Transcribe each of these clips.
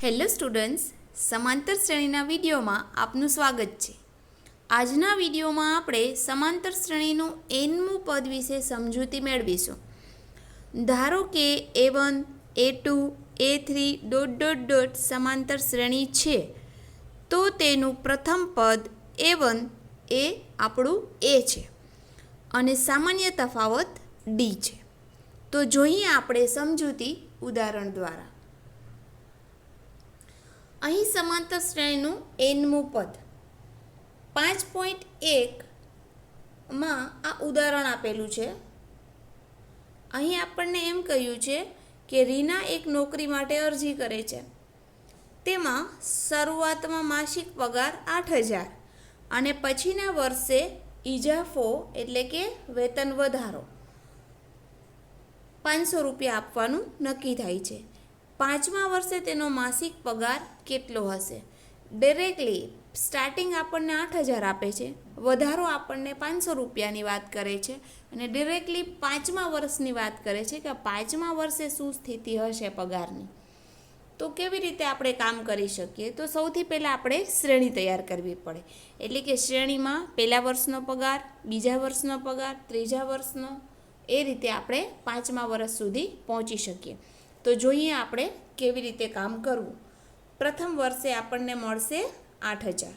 Hello students, સમાંતર શ્રેણીના વિડીયોમાં આપનું સ્વાગત છે. આજના વિડીયોમાં આપણે સમાંતર શ્રેણીનું nમું પદ વિશે સમજૂતી મેળવીશું. ધારો કે A1, A2, A3... સમાંતર શ્રેણી છે, તો તેનું પ્રથમ પદ A1 એ આપણું A છે અને સામાન્ય તફાવત D છે. તો જોઈએ આપણે સમજૂતી ઉદાહરણ દ્વારા. અહીં સમાંતર શ્રેણીનું nમું પદ 5.1માં આ ઉદાહરણ આપેલું છે. અહીં આપણને એમ કહ્યું છે કે રીના એક નોકરી માટે અરજી કરે છે. તેમાં શરૂઆતમાં માસિક પગાર 8,000 અને પછીના વર્ષે ઇજાફો એટલે કે વેતન વધારો 500 રૂપિયા આપવાનું નક્કી થાય છે. 5મા વર્ષે તેનો માસિક પગાર કેટલો હશે? ડાયરેક્ટલી સ્ટાર્ટિંગ આપણને 8,000 આપે છે, વધારો આપણને 500 રૂપિયાની વાત કરે છે અને ડાયરેક્ટલી 5મા વર્ષની વાત કરે છે કે 5મા વર્ષે શું સ્થિતિ હશે પગારની. તો કેવી રીતે આપણે કામ કરી શકીએ? તો સૌથી પહેલાં આપણે શ્રેણી તૈયાર કરવી પડે. એટલે કે શ્રેણીમાં પહેલા વર્ષનો પગાર, બીજા વર્ષનો પગાર, ત્રીજા વર્ષનો, એ રીતે આપણે 5મા વર્ષ સુધી પહોંચી શકીએ. તો જોઈએ આપણે કેવી રીતે કામ કરવું. પ્રથમ વર્ષે આપણને મળશે 8,000.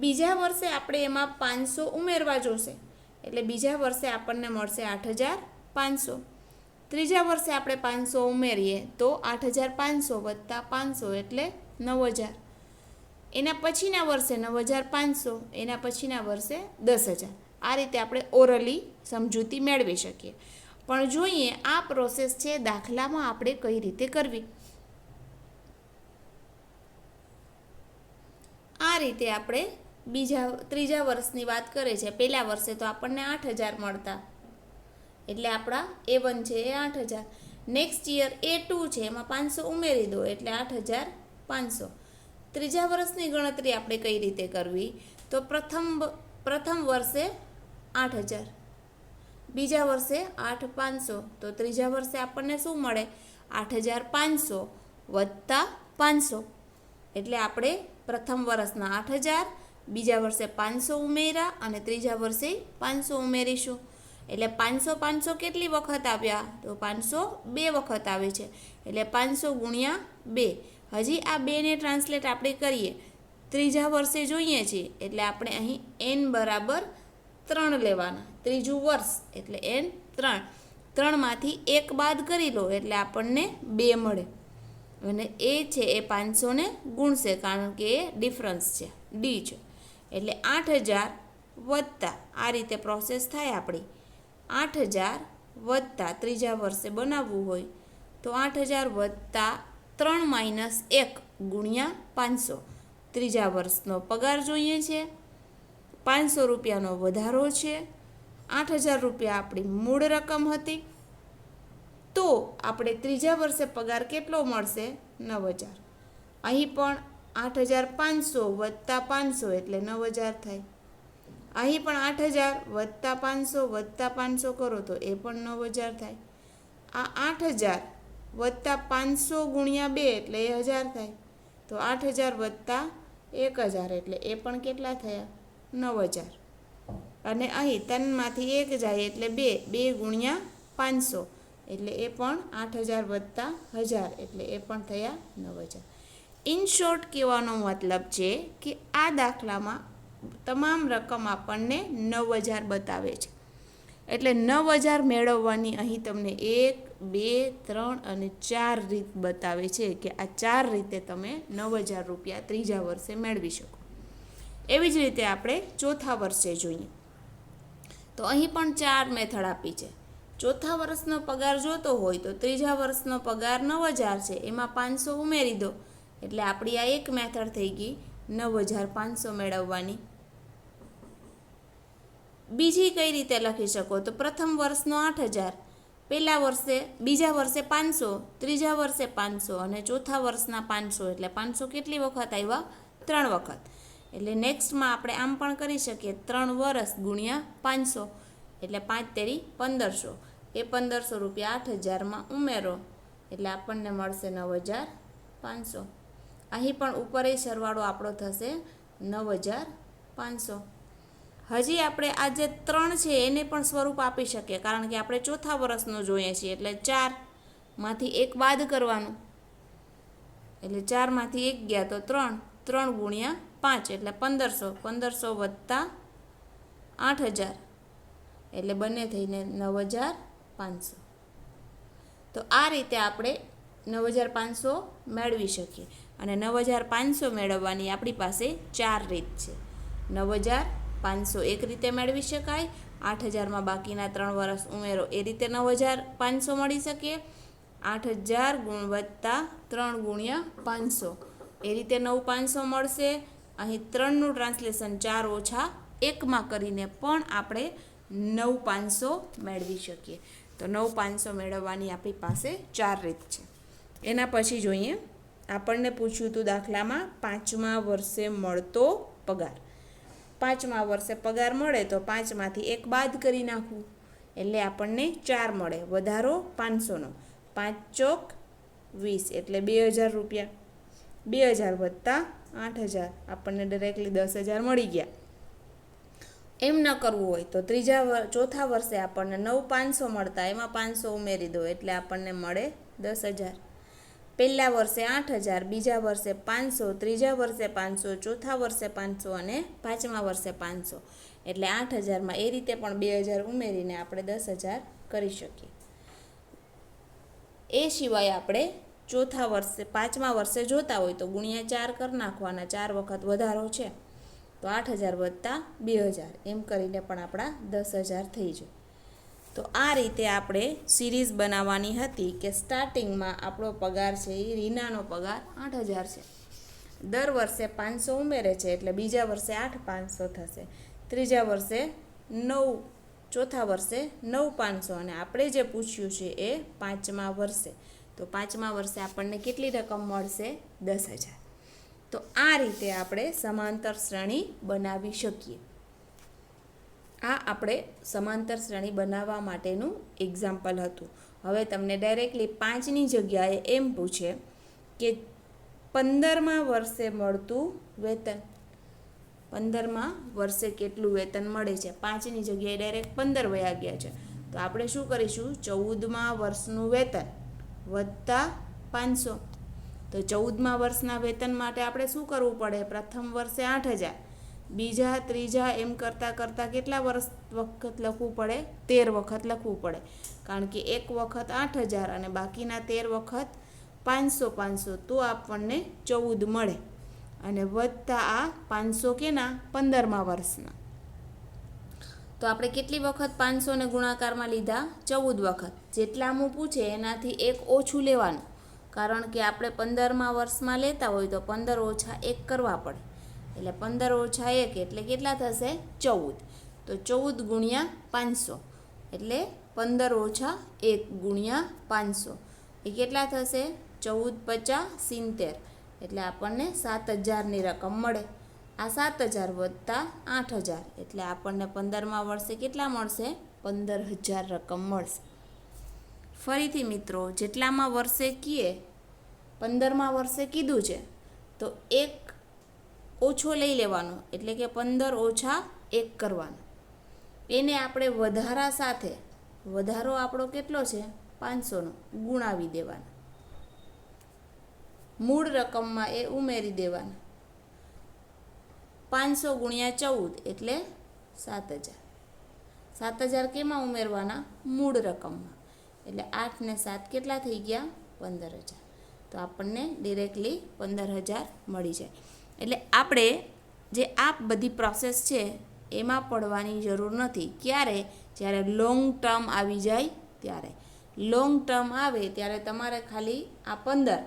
બીજા વર્ષે આપણે એમાં 500 ઉમેરવા જોશે, એટલે બીજા વર્ષે આપણને મળશે 8,500. ત્રીજા વર્ષે આપણે 500 ઉમેરીએ તો 8,500 વત્તા 500 એટલે 9,000. એના પછીના વર્ષે 9,500, એના પછીના વર્ષે 10,000. આ રીતે આપણે ઓરલી સમજૂતી મેળવી શકીએ. પણ જોઈએ આ પ્રોસેસ છે દાખલામાં આપણે કઈ રીતે કરવી. આ રીતે આપણે ત્રીજા વર્ષની વાત કરે છે. પહેલા વર્ષે તો આપણને 8,000 મળતા, એટલે આપણા A1 છે એ 8,000. નેક્સ્ટ યર A2 છે, એમાં 500 ઉમેરી દો એટલે 8,500. ત્રીજા વર્ષની ગણતરી આપણે કઈ રીતે કરવી? તો પ્રથમ વર્ષે 8,000, બીજા વર્ષે 8,500, તો ત્રીજા વર્ષે આપણને શું મળે? 8,500 વત્તા 500. એટલે આપણે પ્રથમ વર્ષના 8,000, બીજા વર્ષે 500 ઉમેર્યા અને ત્રીજા વર્ષે 500 ઉમેરીશું. એટલે 500 કેટલી વખત આવ્યા? તો 500 2 વખત આવે છે, એટલે 500 ગુણ્યા 2. હજી આ 2ને ટ્રાન્સલેટ આપણે કરીએ, ત્રીજા વર્ષે જોઈએ છીએ એટલે આપણે અહીં n બરાબર 3 લેવાના. ત્રીજું વર્ષ એટલે n 3. 3માંથી 1 બાદ કરી લો એટલે આપણને 2 મળે અને એ છે એ 500ને ગુણશે, કારણ કે એ ડિફરન્સ છે, D છે. એટલે 8,000 વત્તા, આ રીતે પ્રોસેસ થાય આપણી. 8,000 વત્તા ત્રીજા વર્ષે બનાવવું હોય તો 8,000 વત્તા 3 માઇનસ 1 ગુણ્યા 500. ત્રીજા વર્ષનો પગાર જોઈએ છે, 500 રૂપિયાનો વધારો છે, 8,000 રૂપિયા આપણી મૂળ રકમ હતી, તો આપણે ત્રીજા વર્ષે પગાર કેટલો મળશે? 9,000. અહીં પણ 8,500 વત્તા 500 એટલે 9,000 થાય. અહીં પણ 8,000 વત્તા 500 વત્તા 500 કરો તો એ પણ 9,000 થાય. આ 8,000 વત્તા 500 ગુણ્યા 2 એટલે એ 1,000 થાય. તો 8,000 વત્તા 1,000 એટલે એ પણ કેટલા થયા? 9,000. અને અહીં 3માંથી 1 જાય એટલે 2 ગુણ્યા 500 એટલે એ પણ 8,000 વત્તા 1,000 એટલે એ પણ થયા 9,000. ઇન શોર્ટ કહેવાનો મતલબ છે કે આ દાખલામાં તમામ રકમ આપણને 9,000 બતાવે છે. એટલે 9,000 મેળવવાની અહીં તમને 1, 2, 3 અને 4 રીત બતાવે છે કે આ 4 રીતે તમે 9,000 રૂપિયા ત્રીજા વર્ષે મેળવી શકો. એવી જ રીતે આપણે ચોથા વર્ષે જોઈએ તો અહીં પણ 4 મેથડ આપી છે. ચોથા વર્ષનો પગાર જોતો હોય તો ત્રીજા વર્ષનો પગાર 9,000 છે, એમાં 500 ઉમેરી દો એટલે આપણી આ એક મેથડ થઈ ગઈ 9,500 મેળવવાની. બીજી કઈ રીતે લખી શકો? તો પ્રથમ વર્ષનો 8,000, બીજા વર્ષે 500, ત્રીજા વર્ષે 500 અને ચોથા વર્ષના 500, એટલે 500 કેટલી વખત આવ્યા? 3 વખત. એટલે નેક્સ્ટમાં આપણે આમ પણ કરી શકીએ, 3 વર્ષ ગુણ્યા 500 એટલે 5 તેરી 1,500. એ 1,500 રૂપિયા 8,000માં ઉમેરો એટલે આપણને મળશે 9,500. અહીં પણ ઉપર એ સરવાળો આપણો થશે 9,500. હજી આપણે આ જે 3 છે એને પણ સ્વરૂપ આપી શકીએ, કારણ કે આપણે ચોથા વર્ષનું જોઈએ છીએ, એટલે 4માંથી 1 બાદ કરવાનું, એટલે 4માંથી 1 ગયા તો 3, 3 ગુણ્યા 5 એટલે 1500, 1500 વત્તા 8,000 એટલે બંને થઈને 9,500. તો આ રીતે આપણે 9,500 મેળવી શકીએ. અને 9,500 મેળવવાની આપણી પાસે 4 રીત છે. 9,500 એક રીતે મેળવી શકાય, 8,000માં બાકીના 3 વર્ષ ઉમેરો એ રીતે 9,500 મળી શકે, 8,000 વત્તા 3 ગુણ્યા 500 એ રીતે 9,500 મળશે. અહીં 3નું ટ્રાન્સલેશન 4 ઓછા 1માં કરીને પણ આપણે 9,500 મેળવી શકીએ. તો 9,500 મેળવવાની આપણી પાસે 4 રીત છે. એના પછી જોઈએ, આપણને પૂછ્યું હતું દાખલામાં 5મા વર્ષે મળતો પગાર. 5મા વર્ષે પગાર મળે તો 5માંથી 1 બાદ કરી નાખવું, એટલે આપણને 4 મળે, વધારો 500નો, 5 ચોક 20 એટલે 2,000 રૂપિયા, 2,000 વત્તા 8,000 આપણને ડાયરેક્ટલી 10,000 મળી ગયા. એમ ન કરવું હોય તો ચોથા વર્ષે આપણને 9,500 મળતા, એમાં 500 ઉમેરી દો એટલે આપણને મળે 10,000. પહેલા વર્ષે 8,000, બીજા વર્ષે 500, ત્રીજા વર્ષે 500, ચોથા વર્ષે 500 અને 5મા વર્ષે 500 એટલે 8,000માં એ રીતે પણ 2,000 ઉમેરીને આપણે 10,000 કરી શકીએ. એ સિવાય આપણે ચોથા વર્ષે 5મા વર્ષે જોતા હોય તો ગુણ્યા 4 કરી નાખવાના, 4 વખત વધારો છે તો 8,000 વત્તા 2,000 એમ કરીને પણ આપણા 10,000 થઈ જાય. તો આ રીતે આપણે સિરીઝ બનાવવાની હતી કે સ્ટાર્ટિંગમાં આપણો પગાર છે એ રીનાનો પગાર 8,000 છે, દર વર્ષે 500 ઉમેરે છે એટલે બીજા વર્ષે 8,500 થશે, ત્રીજા વર્ષે 9, ચોથા વર્ષે 9,500 અને આપણે જે પૂછ્યું છે એ 5મા વર્ષે. તો 5મા વર્ષે આપણને કેટલી રકમ મળશે? 10,000. તો આ રીતે આપણે સમાંતર શ્રેણી બનાવી શકીએ. આ આપણે સમાંતર શ્રેણી બનાવવા માટેનું એક્ઝામ્પલ હતું. હવે તમને ડાયરેક્ટલી 5ની જગ્યાએ એમ પૂછે કે 15મા વર્ષે મળતું વેતન, 15મા વર્ષે કેટલું વેતન મળે છે. 5ની જગ્યાએ ડાયરેક્ટ 15 વયા ગયા છે, તો આપણે શું કરીશું? 14મા વર્ષનું વેતન વત્તા 500. તો 14મા વર્ષના વેતન માટે આપણે શું કરવું પડે? પ્રથમ વર્ષે 8,000, બીજા, ત્રીજા એમ કરતાં કેટલા વખત લખવું પડે? 13 વખત લખવું પડે, કારણ કે એક વખત 8,000 અને બાકીના 13 વખત 500 તો આપણને 14 મળે, અને વત્તા આ 500 કેના? 15મા વર્ષના. તો આપણે કેટલી વખત 500ને ગુણાકારમાં લીધા? 14 વખત. જેટલામું પૂછે એનાથી 1 ઓછું લેવાનું, કારણ કે આપણે 15મા વર્ષમાં લેતા હોય તો 15 ઓછા 1 કરવા પડે, એટલે 15 ઓછા 1 એટલે કેટલા થશે? 14. તો 14 ગુણ્યા 500 એટલે 15 ઓછા 1 ગુણ્યા 500 એ કેટલા થશે? 14 × 50 = 70 એટલે આપણને 7,000ની રકમ મળે. આ 7,000 વત્તા 8,000 એટલે આપણને 15મા વર્ષે કેટલા મળશે? 15,000 રકમ મળશે. ફરીથી મિત્રો, જેટલામાં વર્ષે કીએ, 15મા વર્ષે કીધું છે તો 1 ઓછો લઈ લેવાનો, એટલે કે 15 ઓછા 1 કરવાનો. એને આપણે વધારા સાથે, વધારો આપણો કેટલો છે? 500નો, ગુણાવી દેવાનો. મૂળ રકમમાં એ ઉમેરી દેવાના. 500 ગુણ્યા 14 એટલે 7,000. 7,000 કેમાં ઉમેરવાના? મૂળ રકમમાં. એટલે 8 ને 7 કેટલા થઈ ગયા? 15,000. તો આપણને ડિરેક્ટલી 15,000 મળી જાય. એટલે આપણે જે આ બધી પ્રોસેસ છે એમાં પડવાની જરૂર નથી. ક્યારે? જ્યારે લોંગ ટર્મ આવી જાય ત્યારે. લોંગ ટર્મ આવે ત્યારે તમારે ખાલી આ 15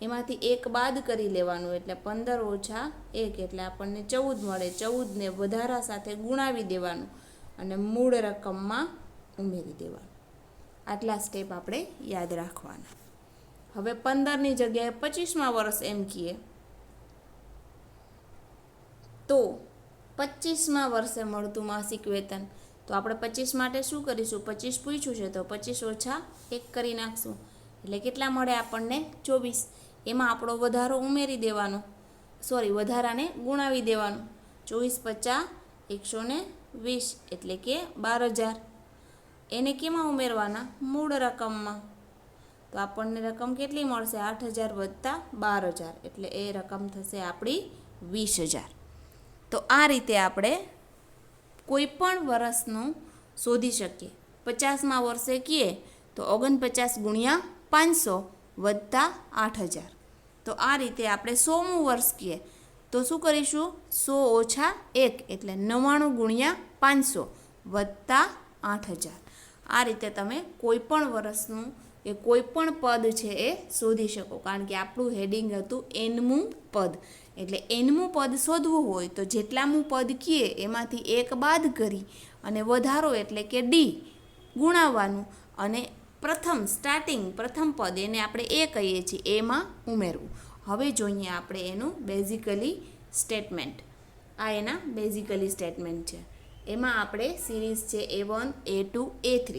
એમાંથી 1 બાદ કરી લેવાનું, એટલે 15 ઓછા 1 એટલે આપણને 14 મળે. 14ને વધારા સાથે ગુણાવી દેવાનું અને મૂળ રકમમાં ઉમેરી દેવાનું. આટલા સ્ટેપ આપણે યાદ રાખવાના. હવે 15ની જગ્યાએ 25મા વર્ષ એમ કહીએ તો 25મા વર્ષે મળતું માસિક વેતન. તો આપણે 25 માટે શું કરીશું? 25 પૂછ્યું છે તો 25 ઓછા 1 કરી નાખશું, એટલે કેટલા મળે આપણને? 24. એમાં આપણો વધારો ઉમેરી દેવાનો, વધારાને ગુણાવી દેવાનું. 24 50 120 એટલે કે 12,000. એને કેમાં ઉમેરવાના? મૂળ રકમમાં. તો આપણને રકમ કેટલી મળશે? 8,000 વત્તા 12,000 એટલે એ રકમ થશે આપણી 20,000. તો આ રીતે આપણે કોઈ પણ વર્ષનું શોધી શકીએ. 50મા વર્ષે કહીએ તો 49 ગુણ્યા 500 વત્તા 8,000. તો આ રીતે આપણે 100મું વર્ષ કહીએ તો શું કરીશું? 100 ઓછા 1 એટલે 99 ગુણ્યા 500 વત્તા 8,000. આ રીતે તમે કોઈ પણ વર્ષનું એ કોઈ પણ પદ છે એ શોધી શકો. કારણ કે આપણું હેડિંગ હતું એનમું પદ. એટલે એનમું પદ શોધવું હોય તો જેટલામું પદ કહીએ એમાંથી એક બાદ કરી અને વધારો એટલે કે ડી ગુણાવવાનું અને પ્રથમ પદ એને આપણે એ કહીએ છીએ એમાં ઉમેરવું. હવે જોઈએ આપણે એનું બેઝિકલી સ્ટેટમેન્ટ. આ એના બેઝિકલી સ્ટેટમેન્ટ છે. એમાં આપણે સિરીઝ છે A1 A2 A3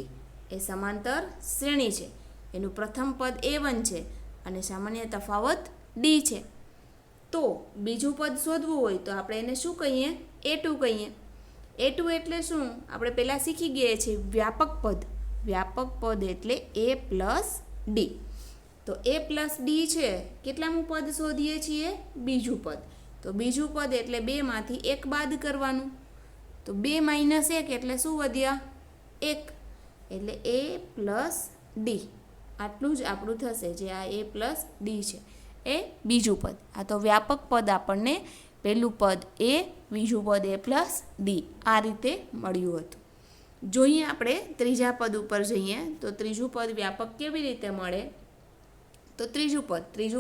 એ સમાંતર શ્રેણી છે. એનું પ્રથમ પદ A1 છે અને સામાન્ય તફાવત ડી છે. તો બીજું પદ શોધવું હોય તો આપણે એને શું કહીએ? A2 કહીએ. A2 એટલે શું? આપણે પહેલાં શીખી ગયા છીએ વ્યાપક પદ. વ્યાપક પદ એટલે A પ્લસ ડી. તો A પ્લસ ડી છે. કેટલામું પદ શોધીએ છીએ? બીજું પદ. તો બીજું પદ એટલે 2માંથી 1 બાદ કરવાનું. તો 2 - 1 એટલે શું વધ્યા? 1 એટલે A પ્લસ ડી. આટલું જ આપણું થશે. જે આ A પ્લસ ડી છે એ બીજું પદ. આ તો વ્યાપક પદ આપણને પહેલું પદ A, બીજું પદ A પ્લસ ડી આ રીતે મળ્યું હતું. જોઈએ આપણે ત્રીજા પદ ઉપર જઈએ તો ત્રીજું પદ વ્યાપક કેવી રીતે મળે? તો ત્રીજું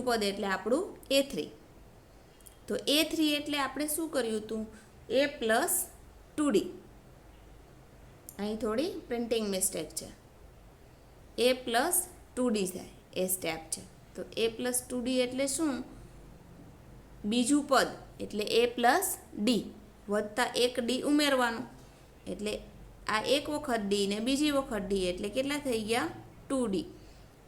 પદ એટલે આપણું A3. તો A3 એટલે આપણે શું કર્યું હતું? A plus 2D. અહીં થોડી પ્રિન્ટિંગ મિસ્ટેક છે. A પ્લસ 2D થાય એ સ્ટેપ છે. તો A પ્લસ 2D એટલે શું? બીજું પદ એટલે A પ્લસ ડી વત્તા 1 ડી ઉમેરવાનું. એટલે આ એક વખત ડી ને બીજી વખત ડી એટલે કેટલા થઈ ગયા? 2D.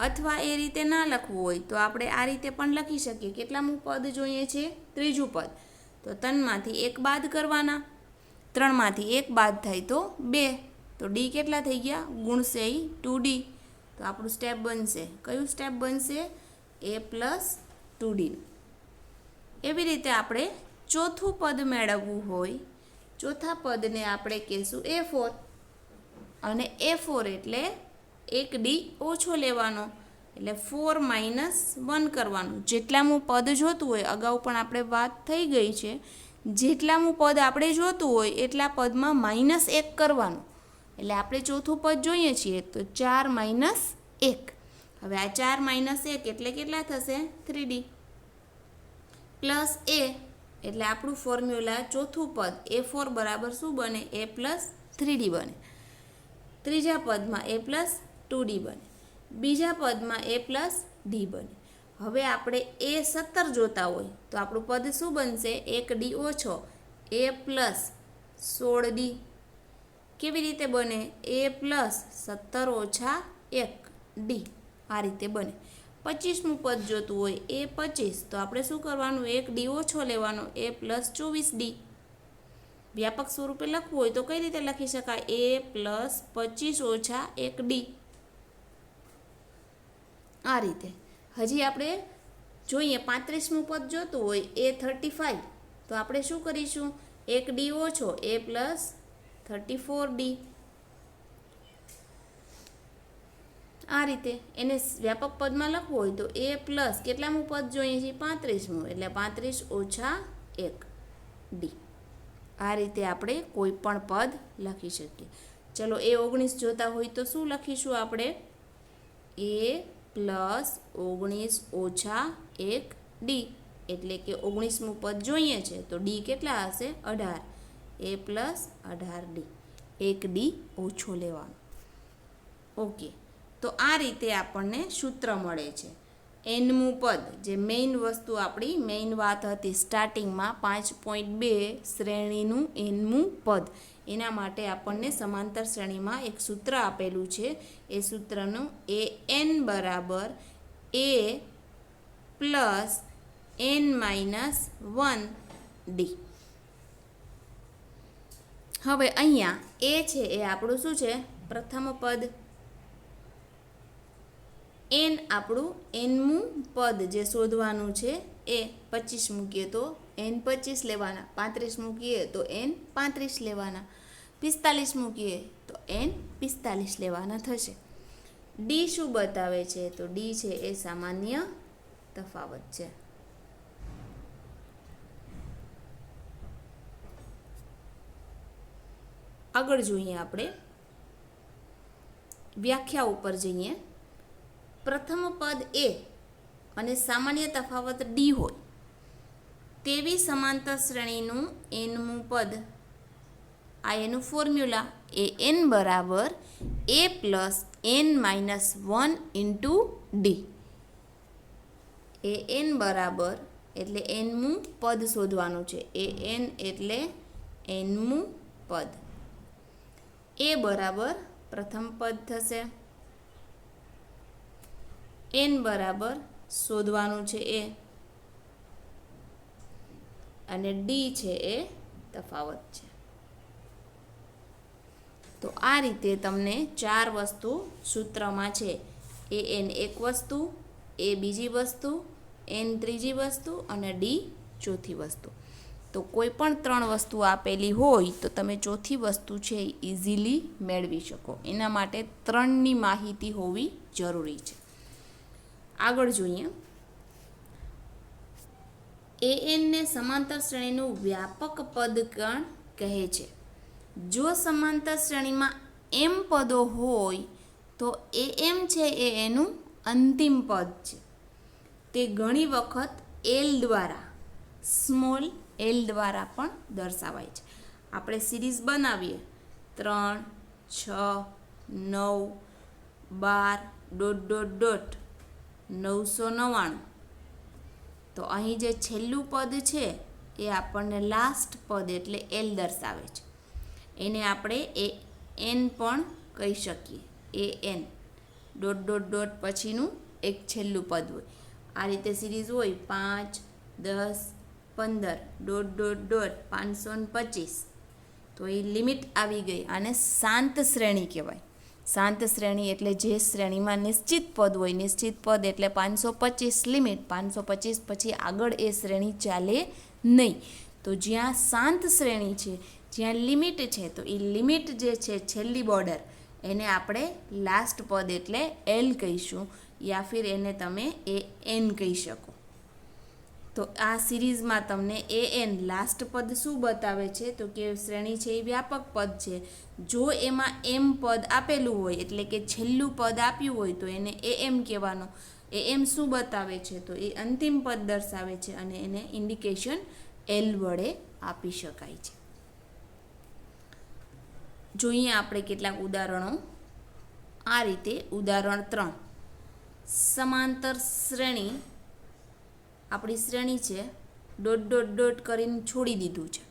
અથવા એ રીતે ના લખવું હોય તો આપણે આ રીતે પણ લખી શકીએ. કેટલામું પદ જોઈએ છે? ત્રીજું પદ. તો 3માંથી 1 બાદ કરવાના. 3માંથી 1 બાદ થાય તો 2. તો ડી કેટલા થઈ ગયા? ગુણશે 2D. તો આપણું સ્ટેપ બનશે. કયું સ્ટેપ બનશે? A plus 2D. એવી રીતે આપણે ચોથું પદ મેળવવું હોય, ચોથા પદને આપણે કહીશું A4. અને A4 એટલે 1 ડી ઓછો લેવાનો. એટલે 4 - 1 કરવાનું. જેટલામું પદ જોતું હોય, અગાઉ પણ આપણે વાત થઈ ગઈ છે, જેટલામું પદ આપણે જોતું હોય એટલા પદમાં -1 કરવાનું. એટલે આપણે ચોથું પદ જોઈએ છીએ તો 4 - 1. હવે આ 4 - 1 એટલે કેટલા થશે? 3D. પ્લસ A એટલે આપણું ફોર્મ્યુલા ચોથું પદ A4 બરાબર શું બને? A પ્લસ 3D બને. ત્રીજા પદમાં A પ્લસ 2D બને. બીજા પદમાં A પ્લસ ડી બને. હવે આપણે A17 જોતા હોય તો આપણું પદ શું બનશે? 1 ડી ઓછો A પ્લસ 16D. કેવી રીતે બને? A પ્લસ 17 ઓછા 1 ડી આ રીતે બને. 25મું પદ જોતું હોય A25 તો આપણે શું કરવાનું? 1 ડી ઓછો લેવાનો. A plus 24D. વ્યાપક સ્વરૂપે લખવું હોય તો કઈ રીતે લખી શકાય? A પ્લસ 25 ઓછા 1 ડી આ રીતે. હજી આપણે જોઈએ 35મું પદ જોતું હોય A35 તો આપણે શું કરીશું? 1 ડી ઓછો A પ્લસ 34D. આ રીતે એને વ્યાપક પદમાં લખવું હોય તો A પ્લસ કેટલામું પદ જોઈએ છે? 35મું એટલે 35 ઓછા 1 ડી. આ રીતે આપણે કોઈ પણ પદ લખી શકીએ. ચલો A19 જોતા હોય તો શું લખીશું આપણે? A પ્લસ 19 ઓછા 1 ડી એટલે કે 19મું પદ જોઈએ છે તો ડી કેટલા હશે? 18. A plus 18D. 1 ડી ઓછો લેવાનો. ઓકે. તો આ રીતે આપણને સૂત્ર મળે છે. એનમું પદ જે મેઇન વસ્તુ આપણી મેઇન વાત હતી સ્ટાર્ટિંગમાં 5.2 શ્રેણીનું એનમું પદ. એના માટે આપણને સમાંતર શ્રેણીમાં એક સૂત્ર આપેલું છે. એ સૂત્રનું AN બરાબર A પ્લસ n-1 ડી. હવે અહીંયા એ છે એ આપણું શું છે? પ્રથમ પદ. n આપણું nમું પદ જે શોધવાનું છે એ 25 મૂકીએ તો n 25 લેવાના, 35 મૂકીએ તો n 35 લેવાના, 45 મૂકીએ તો n 45 લેવાના થશે. ડી શું બતાવે છે? તો ડી છે એ સામાન્ય તફાવત છે. આગળ જોઈએ આપણે વ્યાખ્યા ઉપર જઈએ. પ્રથમ પદ એ અને સામાન્ય તફાવત ડી હોય તેવી સમાંતર શ્રેણીનું nમું પદ, આ એનું ફોર્મ્યુલા, એ n બરાબર a plus n-1 into D. A n બરાબર એટલે nમું પદ શોધવાનું છે. એ n એટલે nમું પદ. એ બરાબર પ્રથમ પદ થશે. n બરાબર શોધવાનું છે એ, અને ડી છે એ તફાવત છે. તો આ રીતે તમને 4 વસ્તુ સૂત્રમાં છે. એ n એક વસ્તુ, એ બીજી વસ્તુ, n ત્રીજી વસ્તુ અને ડી ચોથી વસ્તુ. તો કોઈ પણ 3 વસ્તુ આપેલી હોય તો તમે ચોથી વસ્તુ છે એ ઇઝીલી મેળવી શકો. એના માટે 3ની માહિતી હોવી જરૂરી છે. આગળ જોઈએ. an ને સમાંતર શ્રેણીનું વ્યાપક પદ ગણ કહે છે. જો સમાંતર શ્રેણીમાં m પદો હોય તો am છે એ એનું અંતિમ પદ છે. તે ઘણી વખત l દ્વારા, સ્મોલ l દ્વારા પણ દર્શાવાય છે. આપણે સિરીઝ બનાવીએ 3, 6, 9, 12... 999. તો અહીં જે છેલ્લું પદ છે એ આપણને લાસ્ટ પદ એટલે l દર્શાવે છે. એને આપણે n પણ કહી શકીએ. an ... પછીનું એક છેલ્લું પદ હોય. આ રીતે સિરીઝ હોય 5, 10, 15... 525. તો એ લિમિટ આવી ગઈ. આને શાંત શ્રેણી કહેવાય. શાંત શ્રેણી એટલે જે શ્રેણીમાં નિશ્ચિત પદ હોય. નિશ્ચિત પદ એટલે 525 લિમિટ. 525 પછી આગળ એ શ્રેણી ચાલે નહીં. તો જ્યાં શાંત શ્રેણી છે, જ્યાં લિમિટ છે, તો એ લિમિટ જે છે છેલ્લી બોર્ડર, એને આપણે લાસ્ટ પદ એટલે l કહીશું, યા ફિર એને તમે an કહી શકો. તો આ સિરીઝમાં તમને an લાસ્ટ પદ શું બતાવે છે? તો કે શ્રેણી છે એ વ્યાપક પદ છે. જો એમાં m પદ આપેલું હોય એટલે કે છેલ્લું પદ આપ્યું હોય તો એને am કહેવાનો. am શું બતાવે છે? તો એ અંતિમ પદ દર્શાવે છે અને એને ઇન્ડિકેશન l વડે આપી શકાય છે. જોઈએ આપણે કેટલાક ઉદાહરણો. આ રીતે ઉદાહરણ 3. સમાંતર શ્રેણી, આપણી શ્રેણી છે ... કરીને છોડી દીધું છે.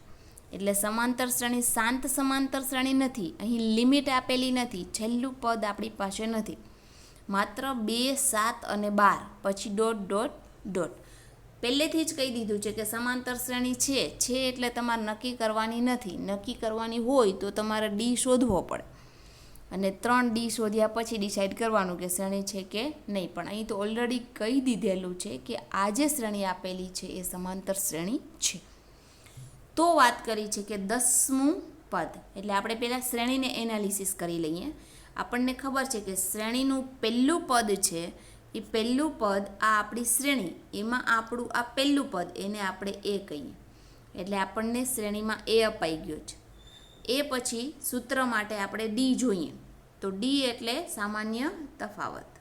એટલે સમાંતર શ્રેણી શાંત સમાંતર શ્રેણી નથી. અહીં લિમિટ આપેલી નથી. છેલ્લું પદ આપણી પાસે નથી. માત્ર 2, 7 અને 12 પછી ... પહેલેથી જ કહી દીધું છે કે સમાંતર શ્રેણી છે એટલે તમારે નક્કી કરવાની નથી. નક્કી કરવાની હોય તો તમારે ડી શોધવો પડે અને 3 ડી શોધ્યા પછી ડિસાઈડ કરવાનું કે શ્રેણી છે કે નહીં. પણ અહીં તો ઓલરેડી કહી દીધેલું છે કે આ જે શ્રેણી આપેલી છે એ સમાંતર શ્રેણી છે. તો વાત કરી છે કે 10મું પદ. એટલે આપણે પહેલાં શ્રેણીને એનાલિસિસ કરી લઈએ. આપણને ખબર છે કે શ્રેણીનું પહેલું પદ છે એ પહેલું પદ આ આપણી શ્રેણી, એમાં આપણું આ પહેલું પદ એને આપણે a કહીએ. એટલે આપણને શ્રેણીમાં a અપાઈ ગયો છે. એ પછી સૂત્ર માટે આપણે ડી જોઈએ. તો ડી એટલે સામાન્ય તફાવત.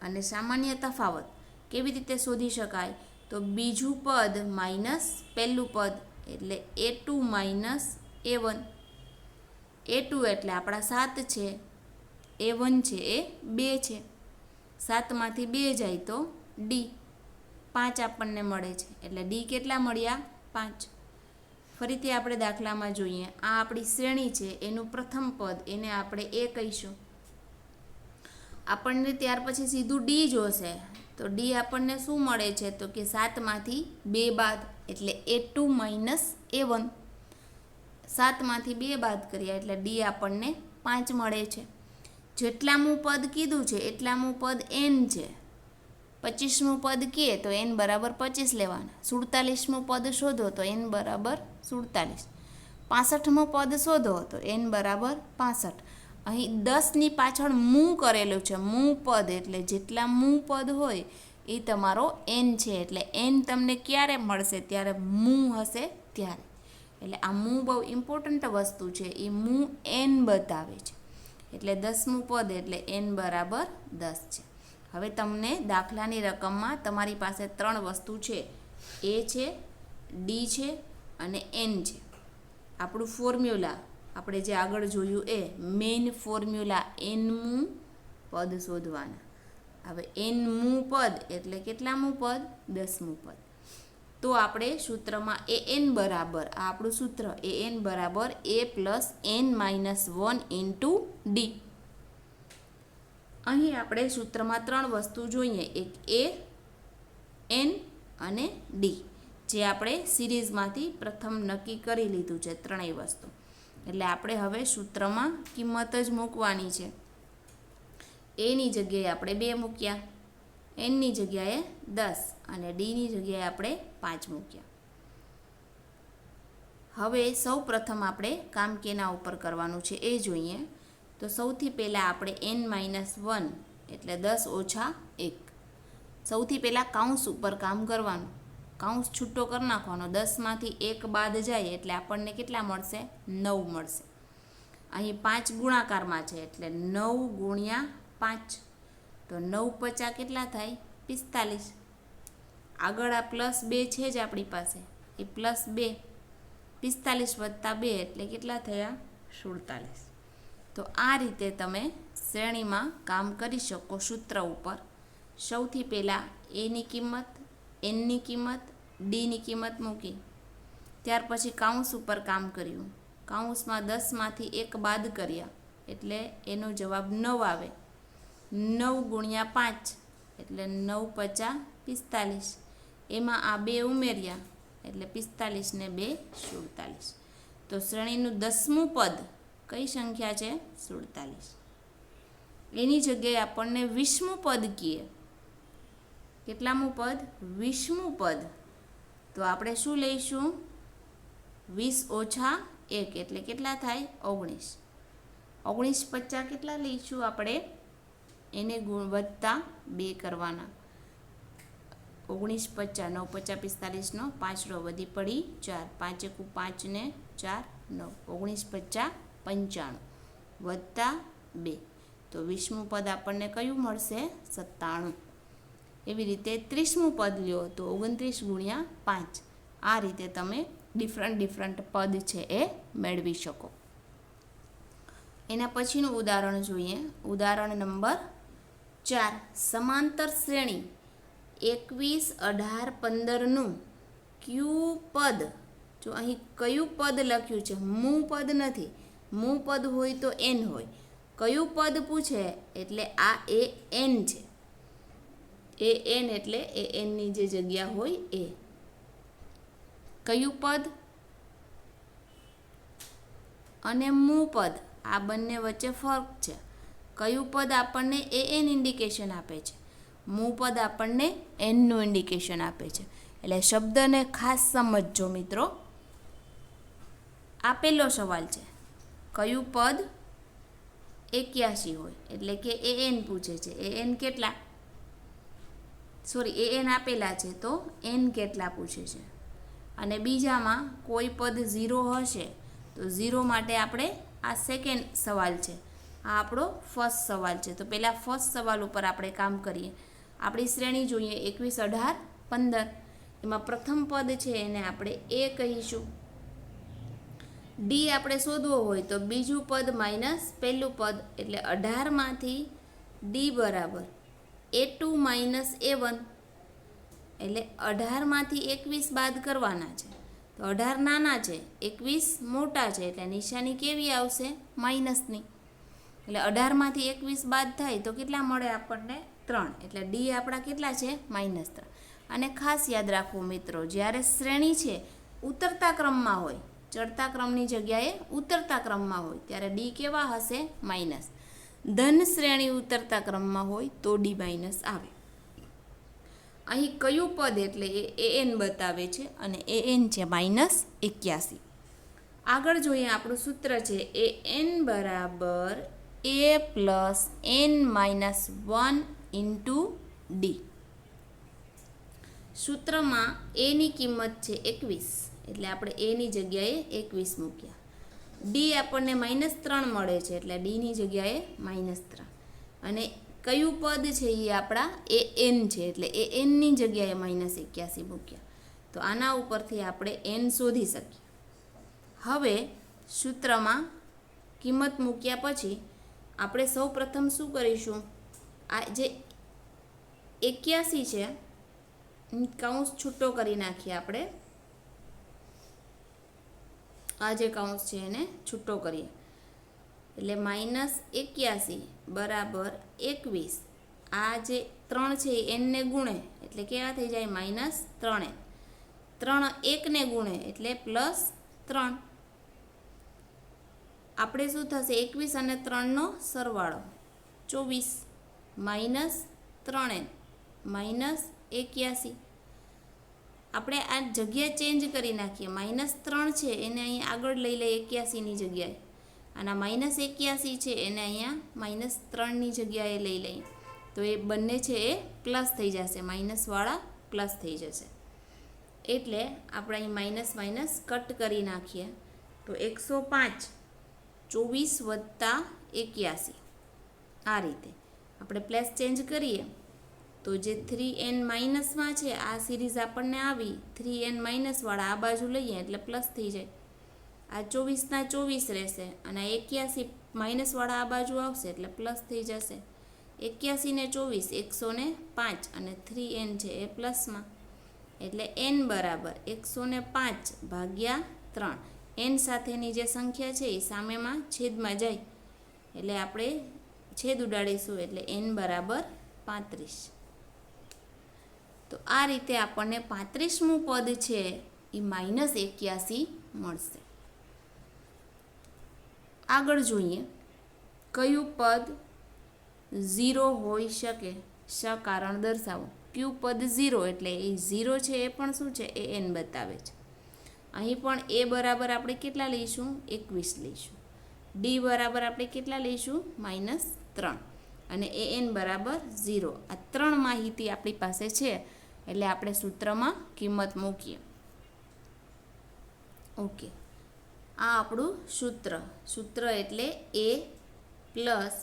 અને સામાન્ય તફાવત કેવી રીતે શોધી શકાય? તો બીજું પદ માઇનસ પહેલું પદ એટલે a2 માઇનસ a1. a2 એટલે આપણા 7 છે, a1 છે એ 2 છે. 7માંથી 2 જાય તો ડી 5 આપણને મળે છે. એટલે ડી કેટલા મળ્યા? 5. ફરીથી આપણે દાખલામાં જોઈએ. આ આપણી શ્રેણી છે, એનું પ્રથમ પદ એને આપણે a કહીશું. આપણને ત્યાર પછી સીધું ડી જોશે. તો ડી આપણને શું મળે છે તો કે 7માંથી 2 બાદ એટલે A2 માઇનસ A1. 7માંથી 2 બાદ કર્યા એટલે ડી આપણને 5 મળે છે. જેટલામું પદ કીધું છે એટલામું પદ n છે. 25મું પદ કહે તો n બરાબર 25 લેવાના. 47મું પદ શોધો તો n બરાબર 47. 65મું પદ શોધો તો n બરાબર 65. અહીં 10ની પાછળ મું કરેલું છે. મું પદ એટલે જેટલા મું પદ હોય એ તમારો n છે. એટલે n તમને ક્યારે મળશે ત્યારે મું હશે ત્યારે. એટલે આ મું બહુ ઇમ્પોર્ટન્ટ વસ્તુ છે. એ મું n બતાવે છે. એટલે 10મું પદ એટલે n બરાબર 10 છે. હવે તમને દાખલાની રકમમાં તમારી પાસે 3 વસ્તુ છે. એ છે, ડી છે અને n છે. આપણું ફોર્મ્યુલા આપણે જે આગળ જોયું એ મેઇન ફોર્મ્યુલા nમું પદ શોધવાના. હવે nમું પદ એટલે કેટલામું પદ? 10મું પદ. તો આપણે સૂત્રમાં an બરાબર આ આપણું સૂત્ર an બરાબર a plus n minus 1 into D. અહીં આપણે સૂત્રમાં 3 વસ્તુ જોઈએ. એક a, n અને ડી, જે આપણે સિરીઝમાંથી પ્રથમ નક્કી કરી લીધું છે ત્રણેય વસ્તુ. એટલે આપણે હવે સૂત્રમાં કિંમત જ મૂકવાની છે. એની જગ્યાએ આપણે 2 મૂક્યા, એનની જગ્યાએ 10 અને ડીની જગ્યાએ આપણે 5 મૂક્યા. હવે સૌ પ્રથમ આપણે કામ કેના ઉપર કરવાનું છે એ જોઈએ. તો સૌથી પહેલાં આપણે n-1 એટલે 10 ઓછા 1. સૌથી પહેલાં કાઉન્સ ઉપર કામ કરવાનું. કાઉન્સ છૂટો કરી નાખવાનો. 10માંથી 1 બાદ જાય એટલે આપણને કેટલા મળશે? 9 મળશે. અહીં 5 ગુણાકારમાં છે એટલે 9 ગુણ્યા 5. તો 9 50 કેટલા થાય? 45. આગળ આ +2 છે જ આપણી પાસે, એ +2. 45 વત્તા 2 એટલે કેટલા થયા? 47. તો આ રીતે તમે શ્રેણીમાં કામ કરી શકો સૂત્ર ઉપર. સૌથી પહેલાં એની કિંમત, એનની કિંમત, ડીની કિંમત મૂકી. ત્યાર પછી કાઉન્સ ઉપર કામ કર્યું. કાઉન્સમાં 10માંથી 1 બાદ કર્યા એટલે એનો જવાબ 9 આવે. 9 ગુણ્યા 5 એટલે 9 50 45. એમાં આ 2 ઉમેર્યા એટલે 45 ને 2 47. તો શ્રેણીનું 10મું પદ કઈ સંખ્યા છે? 47. એની જગ્યાએ આપણને 20મું પદ કહીએ. કેટલામું પદ? 20મું પદ. તો આપણે શું લઈશું? 20 ઓછા 1 એટલે કેટલા થાય? 19. 19 50 કેટલા લઈશું આપણે? એને વત્તા 2 કરવાના. 19 50 9 50 45 નો 5 રો વધી પડી 4. 5 5 ને 4 9. 19 50 95 વત્તા 2. તો 20મું પદ આપણને કયું મળશે? 97. એવી રીતે 30મું પદ લ્યો તો 29 ગુણ્યા 5. આ રીતે તમે ડિફરન્ટ પદ છે એ મેળવી શકો. એના પછીનું ઉદાહરણ જોઈએ. ઉદાહરણ નંબર 4. સમાંતર શ્રેણી 21 18 15નું ક્યુ પદ. જો અહીં કયું પદ લખ્યું છે? મું પદ નથી. મું પદ હોય તો n હોય. કયું પદ પૂછે એટલે આ એ n છે. એ n એટલે એ nની જે જગ્યા હોય એ. કયું પદ અને મું પદ, આ બંને વચ્ચે ફરક છે. કયું પદ આપણને an ઇન્ડિકેશન આપે છે, મું પદ આપણને nનું ઇન્ડિકેશન આપે છે. એટલે શબ્દને ખાસ સમજજો મિત્રો. આ પહેલો સવાલ છે. કયું પદ 81 હોય એટલે કે an પૂછે છે. an કેટલા? an આપેલા છે તો n કેટલા પૂછે છે. અને બીજામાં કોઈ પદ 0 હશે તો 0 માટે આપણે આ સેકન્ડ સવાલ છે. આ આપણો ફર્સ્ટ સવાલ છે. તો પહેલાં ફર્સ્ટ સવાલ ઉપર આપણે કામ કરીએ. આપણી શ્રેણી જોઈએ 21 18 15. એમાં પ્રથમ પદ છે એને આપણે a કહીશું. ડી આપણે શોધવો હોય તો બીજું પદ માઇનસ પહેલું પદ એટલે 18માંથી ડી બરાબર A2 માઇનસ A1. એટલે 18માંથી 21 બાદ કરવાના છે. તો 18 નાના છે, 21 મોટા છે, એટલે નિશાની કેવી આવશે? માઇનસની. એટલે 18માંથી 21 બાદ થાય તો કેટલા મળે આપણને? 3 એટલે ડી આપણા કેટલા છે -3. અને ખાસ યાદ રાખવું મિત્રો, જ્યારે શ્રેણી છે ઉતરતા ક્રમમાં હોય, ચડતા ક્રમની જગ્યાએ ઉતરતા ક્રમમાં હોય ત્યારે ડી કેવા હશે માઇનસ. ધન શ્રેણી ઉતરતા ક્રમમાં હોય તો ડી માઇનસ આવે. અહીં કયું પદ એટલે એ એન બતાવે છે અને એ એન છે -81. આગળ જોઈએ, આપણું સૂત્ર છે એ એન બરાબર a plus n minus 1 into D. સૂત્રમાં એની કિંમત છે 21 એટલે આપણે એની જગ્યાએ 21 મૂક્યા. ડી આપણને -3 મળે છે એટલે ડીની જગ્યાએ -3. અને કયું પદ છે એ આપણા એ એન છે એટલે એ એનની જગ્યાએ -81 મૂક્યા. તો આના ઉપરથી આપણે એન શોધી શકીએ. હવે સૂત્રમાં કિંમત મૂક્યા પછી આપણે સૌ પ્રથમ શું કરીશું, આ જે 81 છે કૌંસ છૂટો કરી નાખીએ આપણે. આ જે કૌંસ છે એને છૂટો કરીએ એટલે -81 બરાબર 21. આ જે 3 છે એનને ગુણે એટલે કેવા થઈ જાય -3n. 3 1ને ગુણે એટલે +3. આપણે શું થશે 21 અને 3નો સરવાળો 24 -3n -81. આપણે આ જગ્યા ચેન્જ કરી નાખીએ. -3 છે એને અહીંયા આગળ લઈ લઈએ 81ની જગ્યાએ, અને -81 છે એને અહીંયા -3ની જગ્યાએ લઈ લઈએ. તો એ બંને છે એ પ્લસ થઈ જશે, માઇનસવાળા પ્લસ થઈ જશે. એટલે આપણે અહીં માઇનસ માઇનસ કટ કરી નાખીએ તો 105 24 + 81. આ રીતે આપણે પ્લેસ ચેન્જ કરીએ તો જે 3n માઇનસમાં છે આ સિરીઝ આપણને આવી, 3n માઇનસવાળા આ બાજુ લઈએ એટલે પ્લસ થઈ જાય. આ 24ના 24 રહેશે અને 81 માઇનસવાળા આ બાજુ આવશે એટલે પ્લસ થઈ જશે. 81 ને 24 105 અને 3n છે એ પ્લસમાં એટલે n બરાબર 105 ભાગ્યા 3. n સાથેની જે સંખ્યા છે એ સામેમાં છેદમાં જાય એટલે આપણે છેદ ઉડાડીશું એટલે n બરાબર 35. તો આ રીતે આપણને 35મું પદ છે એ -81 મળશે. આગળ જોઈએ, કયું પદ 0 હોઈ શકે, કારણ દર્શાવો. કયું પદ 0 એટલે એ 0 છે એ પણ શું છે એ n બતાવે છે. અહીં પણ a બરાબર આપણે કેટલા લઈશું 21 લઈશું. ડી બરાબર આપણે કેટલા લઈશું -3 અને an બરાબર 0. આ 3 માહિતી આપણી પાસે છે એટલે આપણે સૂત્રમાં કિંમત મૂકીએ. ઓકે, આ આપણું સૂત્ર એટલે a plus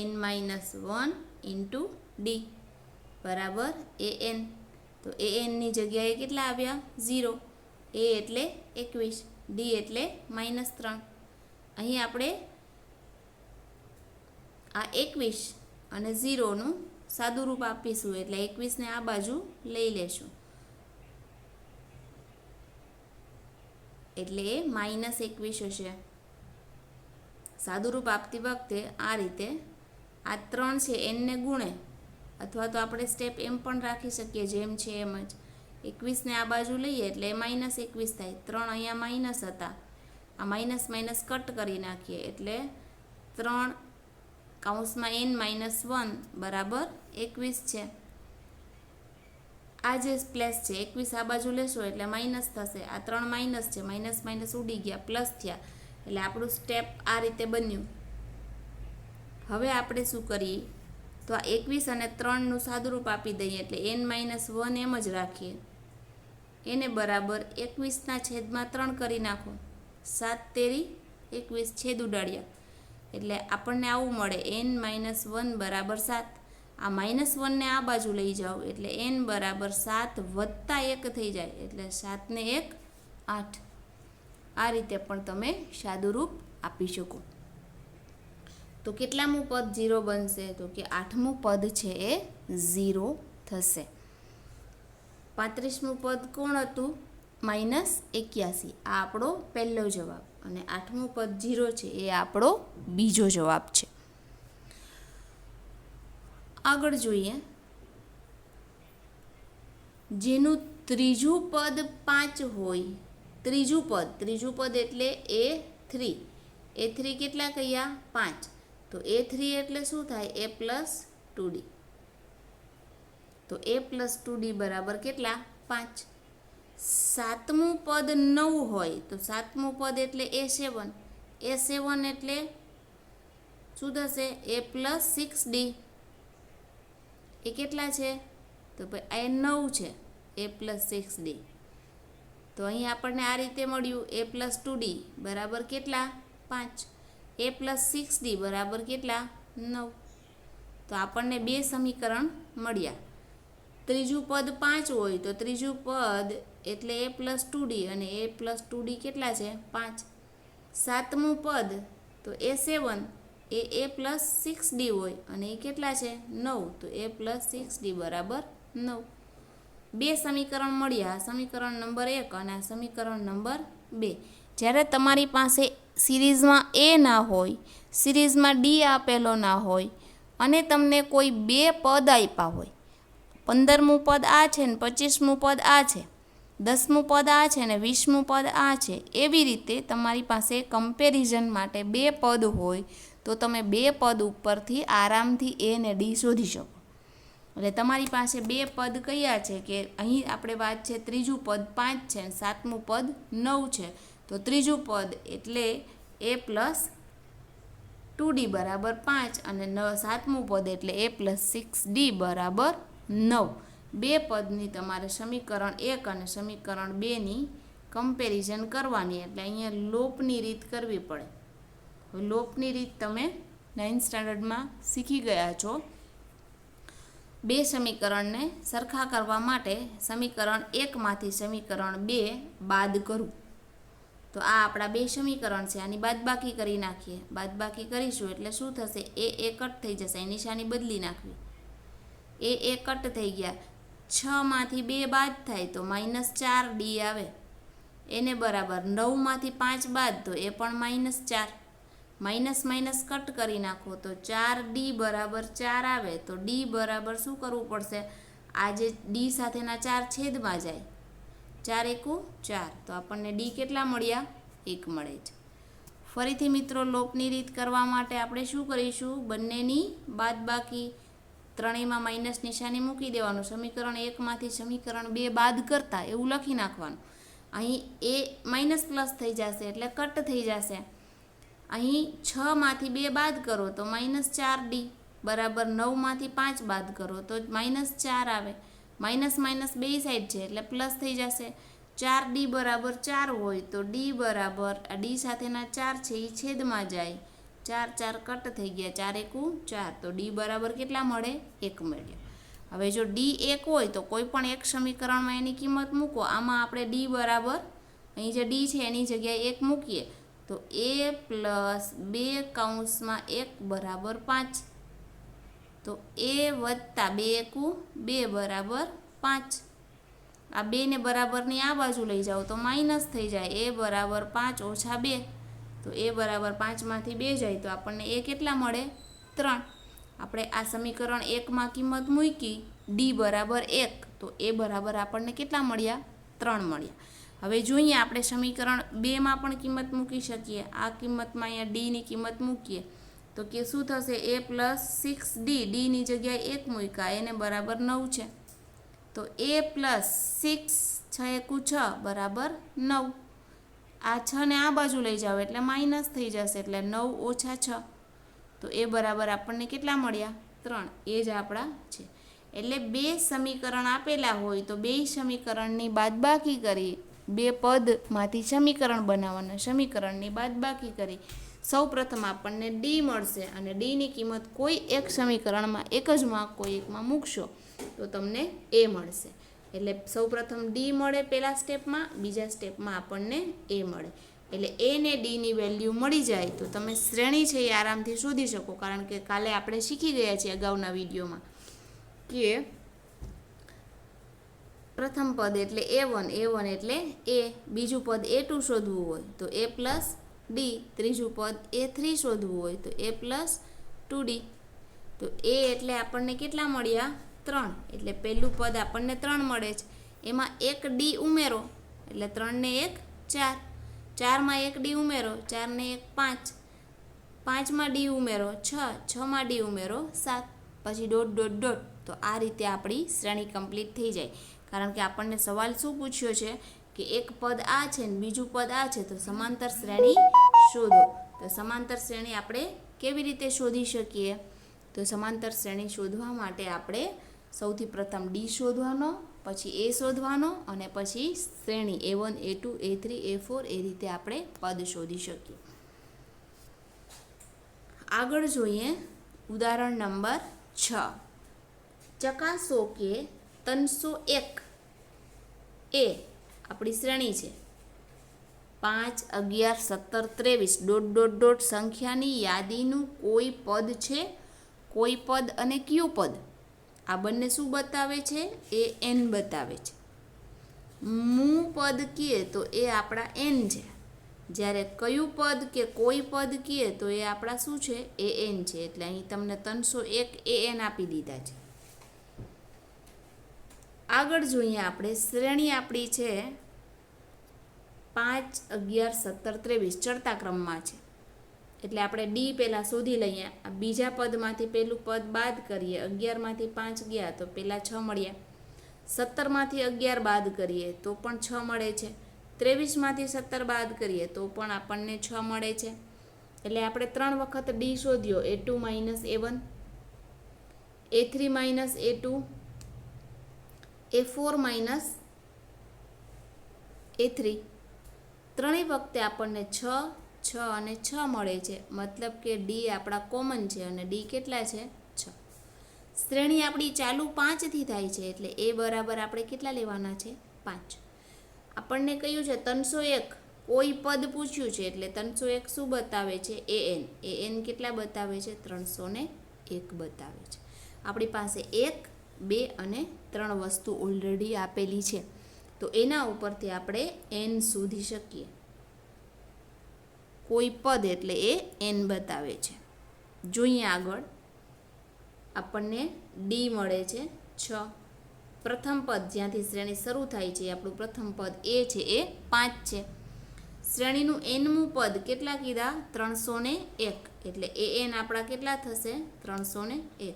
n-1 into D બરાબર an. તો anની જગ્યાએ કેટલા આવ્યા 0. a એટલે 21, ડી એટલે -3. અહીં આપણે આ 21 અને 0નું સાદું રૂપ આપીશું એટલે 21ને આ બાજુ લઈ લેશું એટલે એ -21 હશે. સાદું રૂપ આપતી વખતે આ રીતે આ 3 છે nને ગુણે, અથવા તો આપણે સ્ટેપ એમ પણ રાખી શકીએ જેમ છે એમ જ. 21ને આ બાજુ લઈએ એટલે -21 થાય. 3 અહીંયા માઇનસ હતા, આ માઇનસ માઇનસ કટ કરી નાખીએ એટલે 3 કૌંસમાં n-1 બરાબર 21 છે. આ જે પ્લેસ છે 21 આ બાજુ લેશો એટલે માઇનસ થશે. આ 3 માઇનસ છે, માઇનસ માઇનસ ઉડી ગયા, પ્લસ થયા એટલે આપણું સ્ટેપ આ રીતે બન્યું. હવે આપણે શું કરીએ તો આ 21 અને 3નું સાદુરૂપ આપી દઈએ એટલે n-1 એમ જ રાખીએ. એને બરાબર 21ના છેદમાં 3 કરી નાખો. 7 તેરી 21 છેદ ઉડાડ્યા એટલે આપણને આવું મળે n-1 બરાબર 7. આ -1ને આ બાજુ લઈ જાઓ એટલે n બરાબર 7 વત્તા 1 થઈ જાય એટલે 7 ને 1 8. આ રીતે પણ તમે સાદુરૂપ આપી શકો. તો કેટલામું પદ 0 બનશે તો કે 8મું પદ છે એ 0 થશે. 35મું પદ કોણ હતું -81. આ આપણો પહેલો જવાબ અને 8મું પદ 0 છે એ આપણો બીજો જવાબ છે. આગળ જોઈએ, જેનું ત્રીજું પદ 5 હોય, ત્રીજું પદ એટલે A3 કેટલા કયા 5, તો A3 એટલે શું થાય A પ્લસ 2D, તો A પ્લસ 2D બરાબર કેટલા 5. સાતમું પદ 9 હોય તો સાતમું પદ એટલે A7 એટલે શું થશે A પ્લસ 6D, એ કેટલા છે તો ભાઈ આ 9 છે A પ્લસ 6D, તો અહીં આપણને આ રીતે મળ્યું A પ્લસ 2D બરાબર કેટલા 5, A પ્લસ 6D બરાબર કેટલા 9. તો આપણને બે સમીકરણ મળ્યા. ત્રીજું પદ 5 હોય તો ત્રીજું પદ એટલે A પ્લસ 2D અને A પ્લસ 2D કેટલા છે 5. સાતમું પદ તો A7 A A plus 6D હોય અને એ કેટલા છે 9, તો A પ્લસ 6D બરાબર 9. બે સમીકરણ મળ્યા, સમીકરણ નંબર 1 અને આ સમીકરણ નંબર 2. જ્યારે તમારી પાસે સિરીઝમાં A ના હોય, સિરીઝમાં D આપેલો ના હોય અને તમને કોઈ બે પદ આપ્યા હોય, 15મું પદ આ છે ને 25મું પદ આ છે, 10મું પદ આ છે ને 20મું પદ આ છે, એવી રીતે તમારી પાસે કમ્પેરિઝન માટે બે પદ હોય તો તમે બે પદ ઉપરથી આરામથી A ને D શોધી શકો. એટલે તમારી પાસે બે પદ કયા છે કે અહીં આપણે વાત છે ત્રીજું પદ 5 છે અને સાતમું પદ 9 છે, તો ત્રીજું પદ એટલે A પ્લસ 2D બરાબર 5 અને સાતમું પદ એટલે A પ્લસ 6D બરાબર 9. બે પદની તમારે સમીકરણ 1 અને સમીકરણ 2ની કમ્પેરિઝન કરવાની, એટલે અહીંયા લોપની રીત કરવી પડે. લોપની રીત તમે 9th સ્ટાન્ડર્ડમાં શીખી ગયા છો. બે સમીકરણને સરખા કરવા માટે સમીકરણ 1માંથી સમીકરણ 2 બાદ કરવું. તો આ આપણા બે સમીકરણ છે, આની બાદબાકી કરી નાખીએ. બાદબાકી કરીશું એટલે શું થશે એ કટ થઈ જશે, નિશાની બદલી નાખવી. એ કટ થઈ ગયા, 6માંથી 2 બાદ થાય તો -4D આવે, એને બરાબર 9માંથી 5 બાદ તો એ પણ -4, માઇનસ કટ કરી નાખો તો 4D બરાબર 4 આવે, તો D બરાબર શું કરવું પડશે, આ જે D સાથેના 4 છેદમાં જાય, 4 એકુ 4, તો આપણને D કેટલા મળ્યા 1 મળે છે. ફરીથી મિત્રો લોપની રીત કરવા માટે આપણે શું કરીશું, બંનેની બાદબાકી, ત્રણેયમાં માઇનસ નિશાની મૂકી દેવાનું, સમીકરણ 1માંથી સમીકરણ 2 બાદ કરતા એવું લખી નાખવાનું. અહીં એ માઇનસ પ્લસ થઈ જશે એટલે કટ થઈ જશે. અહીં 6માંથી 2 બાદ કરો તો -4D બરાબર 9માંથી 5 બાદ કરો તો -4 આવે, માઇનસ બે સાઈડ છે એટલે પ્લસ થઈ જશે. 4D બરાબર 4 હોય તો D બરાબર આ D સાથેના 4 છે એ છેદમાં જાય, 4 કટ થઈ ગયા, 4 એકુ 4, તો D બરાબર કેટલા મળે 1 મળ્યો. હવે જો D 1 હોય તો કોઈ પણ એક સમીકરણમાં એની કિંમત મૂકો. આમાં આપણે D બરાબર અહીં જે D છે એની જગ્યાએ 1 મૂકીએ તો A પ્લસ 2 કૌંસમાં 1 બરાબર 5, તો A વત્તા 2 એકુ 2 બરાબર 5. આ 2 ને બરાબરની આ બાજુ લઈ જાઓ તો માઇનસ થઈ જાય, A બરાબર 5 ઓછા 2, તો A બરાબર 5માંથી 2 જાય તો આપણને A કેટલા મળે 3. આપણે આ સમીકરણ 1માં કિંમત મૂકી D બરાબર 1, તો A બરાબર આપણને કેટલા મળ્યા 3 મળ્યા. હવે જોઈએ આપણે સમીકરણ 2માં પણ કિંમત મૂકી શકીએ. આ કિંમતમાં અહીંયા Dની કિંમત મૂકીએ તો કે શું થશે A પ્લસ 6D, Dની જગ્યાએ 1 મૂક્યા, એને બરાબર 9 છે, તો A પ્લસ 6 6 એકુ 6 બરાબર 9. આ 6 ને આ બાજુ લઈ જાઓ એટલે માઇનસ થઈ જશે, એટલે 9 ઓછા 6, તો એ બરાબર આપણને કેટલા મળ્યા 3. એ જ આપણા છે. એટલે બે સમીકરણ આપેલા હોય તો બે સમીકરણની બાદબાકી કરી, બે પદમાંથી સમીકરણ બનાવવાના, સમીકરણની બાદબાકી કરી સૌપ્રથમ આપણને D મળશે અને Dની કિંમત કોઈ એક સમીકરણમાં એક જ માં કોઈ એકમાં મૂકશો તો તમને A મળશે. એટલે સૌપ્રથમ D મળે પહેલા સ્ટેપમાં, બીજા સ્ટેપમાં આપણને A મળે. એટલે A ને Dની વેલ્યુ મળી જાય તો તમે શ્રેણી છે એ આરામથી શોધી શકો, કારણ કે કાલે આપણે શીખી ગયા છીએ અગાઉના વિડીયોમાં કે પ્રથમ પદ એટલે A1 એટલે A, બીજું પદ A2 શોધવું હોય તો A પ્લસ D, ત્રીજું પદ A3 શોધવું હોય તો A પ્લસ 2D. તો એ એટલે આપણને કેટલા મળ્યા? 3. એટલે પહેલું પદ આપણને 3 મળે છે. એમાં એક ડી ઉમેરો એટલે 3 ને 1 4. 4માં એક ડી ઉમેરો, 4 ને 1 5. 5માં ડી ઉમેરો 6, 6માં ડી ઉમેરો 7. પછી ડોટ ડોટ ડોટ. તો આ રીતે આપણી શ્રેણી કમ્પ્લીટ થઈ જાય. કારણ કે આપણને સવાલ શું પૂછ્યો છે કે એક પદ આ છે ને બીજું પદ આ છે, તો સમાંતર શ્રેણી શોધો. તો સમાંતર શ્રેણી આપણે કેવી રીતે શોધી શકીએ? તો સમાંતર શ્રેણી શોધવા માટે આપણે સૌથી પ્રથમ ડી શોધવાનો, પછી એ શોધવાનો અને પછી શ્રેણી A1 A2 A3 A4 એ રીતે આપણે પદ શોધી શકીએ. આગળ જોઈએ ઉદાહરણ નંબર 6. ચકાસો કે 301 એ આપણી શ્રેણી છે. 5, 11, 17, 23 ડોટ ડોટ ડોટ સંખ્યાની યાદીનું કોઈ પદ છે? કોઈ પદ અને કયું પદ? આ બંને શું બતાવે છે? એ n બતાવે છે. મૂ પદ કહીએ તો એ આપણા n છે. જ્યારે કયું પદ કે કોઈ પદ કહીએ તો એ આપણા શું છે? એ n છે. એટલે અહીં તમને 301 એ n આપી દીધા છે. આગળ જોઈએ આપણે શ્રેણી આપણી છે 5, 11, 17, 23 ચડતા ક્રમમાં છે. એટલે આપણે ડી પહેલાં શોધી લઈએ. આ બીજા પદમાંથી પહેલું પદ બાદ કરીએ. 11માંથી 5 ગયા તો પહેલાં 6 મળ્યા. 17માંથી 11 બાદ કરીએ તો પણ 6 મળે છે. 23માંથી 17 બાદ કરીએ તો પણ આપણને 6 મળે છે. એટલે આપણે 3 વખત D શોધ્યો. A2 - A1, A3 - A2, A4 - A3. ત્રણેય વખતે આપણને 6, 6 અને 6 મળે છે. મતલબ કે ડી આપણા કોમન છે અને ડી કેટલા છે? 6. શ્રેણી આપણી ચાલુ 5થી થાય છે. એટલે એ બરાબર આપણે કેટલા લેવાના છે? 5. આપણને કહ્યું છે 301 કોઈ પદ પૂછ્યું છે. એટલે 301 શું બતાવે છે? an. an કેટલા બતાવે છે? 301 બતાવે છે. આપણી પાસે 1, 2 અને 3 વસ્તુ ઓલરેડી આપેલી છે. તો એના ઉપરથી આપણે n શોધી શકીએ. કોઈ પદ એટલે એ n બતાવે છે. જોઈએ આગળ. આપણને ડી મળે છે 6. પ્રથમ પદ જ્યાંથી શ્રેણી શરૂ થાય છે આપણું પ્રથમ પદ એ છે એ 5 છે. શ્રેણીનું nમું પદ કેટલા કીધા? 301. એટલે an આપણા કેટલા થશે? 301.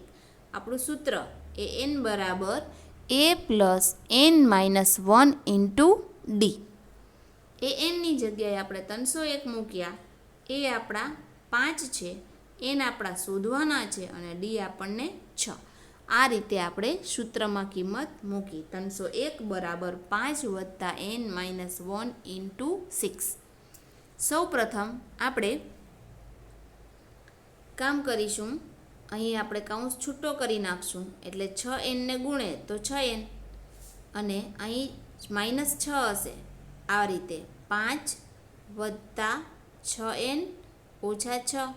આપણું સૂત્ર an બરાબર a + n - 1 × d. anની જગ્યાએ આપણે 301 મૂક્યા. એ આપણા 5 છે. n આપણા શોધવાના છે અને d આપણને 6. આ રીતે આપણે સૂત્રમાં કિંમત મૂકી. 301 બરાબર 5 + n - 1 × 6. સૌ પ્રથમ આપણે કામ કરીશું. અહીં આપણે કૌંસ છૂટો કરી નાખશું. એટલે 6n ને ગુણે તો 6n અને અહીં -6 હશે. આ રીતે 5 + 6n - 6.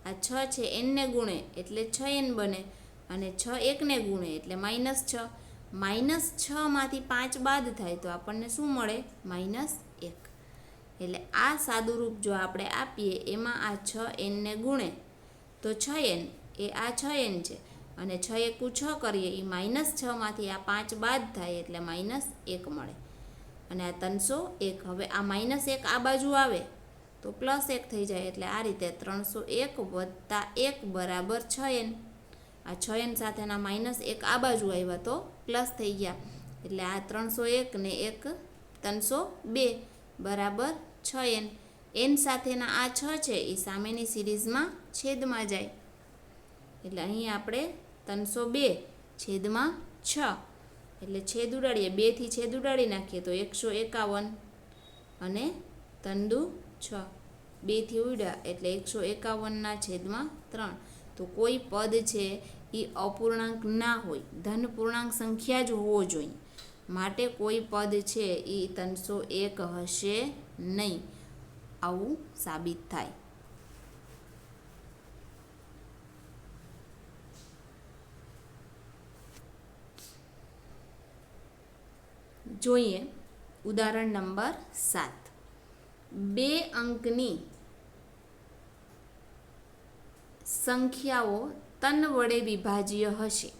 આ 6 છે n ને ગુણે એટલે 6n બને અને 6 1 ને ગુણે એટલે -6. -6માંથી 5 બાદ થાય તો આપણને શું મળે? -1. એટલે આ સાદુરૂપ જો આપણે આપીએ એમાં આ 6n ને ગુણે તો 6n એ આ 6n છે અને 6 × 6 કરીએ એ -6માંથી આ 5 બાદ થાય એટલે -1 મળે અને આ 301. હવે આ -1 આ બાજુ આવે તો +1 થઈ જાય. એટલે આ રીતે 301 + 1 બરાબર 6n. આ 6n સાથેના -1 આ બાજુ આવ્યા તો પ્લસ થઈ ગયા. એટલે આ 301 ને 1 302 બરાબર 6n. n સાથેના આ 6 છે એ સામેની સિરીઝમાં છેદમાં જાય. એટલે અહીં આપણે 302/6 એટલે છેદ ઉડાડીએ. 2 થી છેદ ઉડાડી નાખીએ તો 151 અને 3 × 6. 2 થી ઉડ્યા એટલે 151/3. તો કોઈ પદ છે એ અપૂર્ણાંક ના હોય, ધન પૂર્ણાંક સંખ્યા જ હોવો જોઈએ. માટે કોઈ પદ છે એ 301 હશે નહીં. આવું સાબિત થાય. જોઈએ ઉદાહરણ નંબર 7. 2 અંકની સંખ્યાઓ 3 વડે વિભાજ્ય હશે.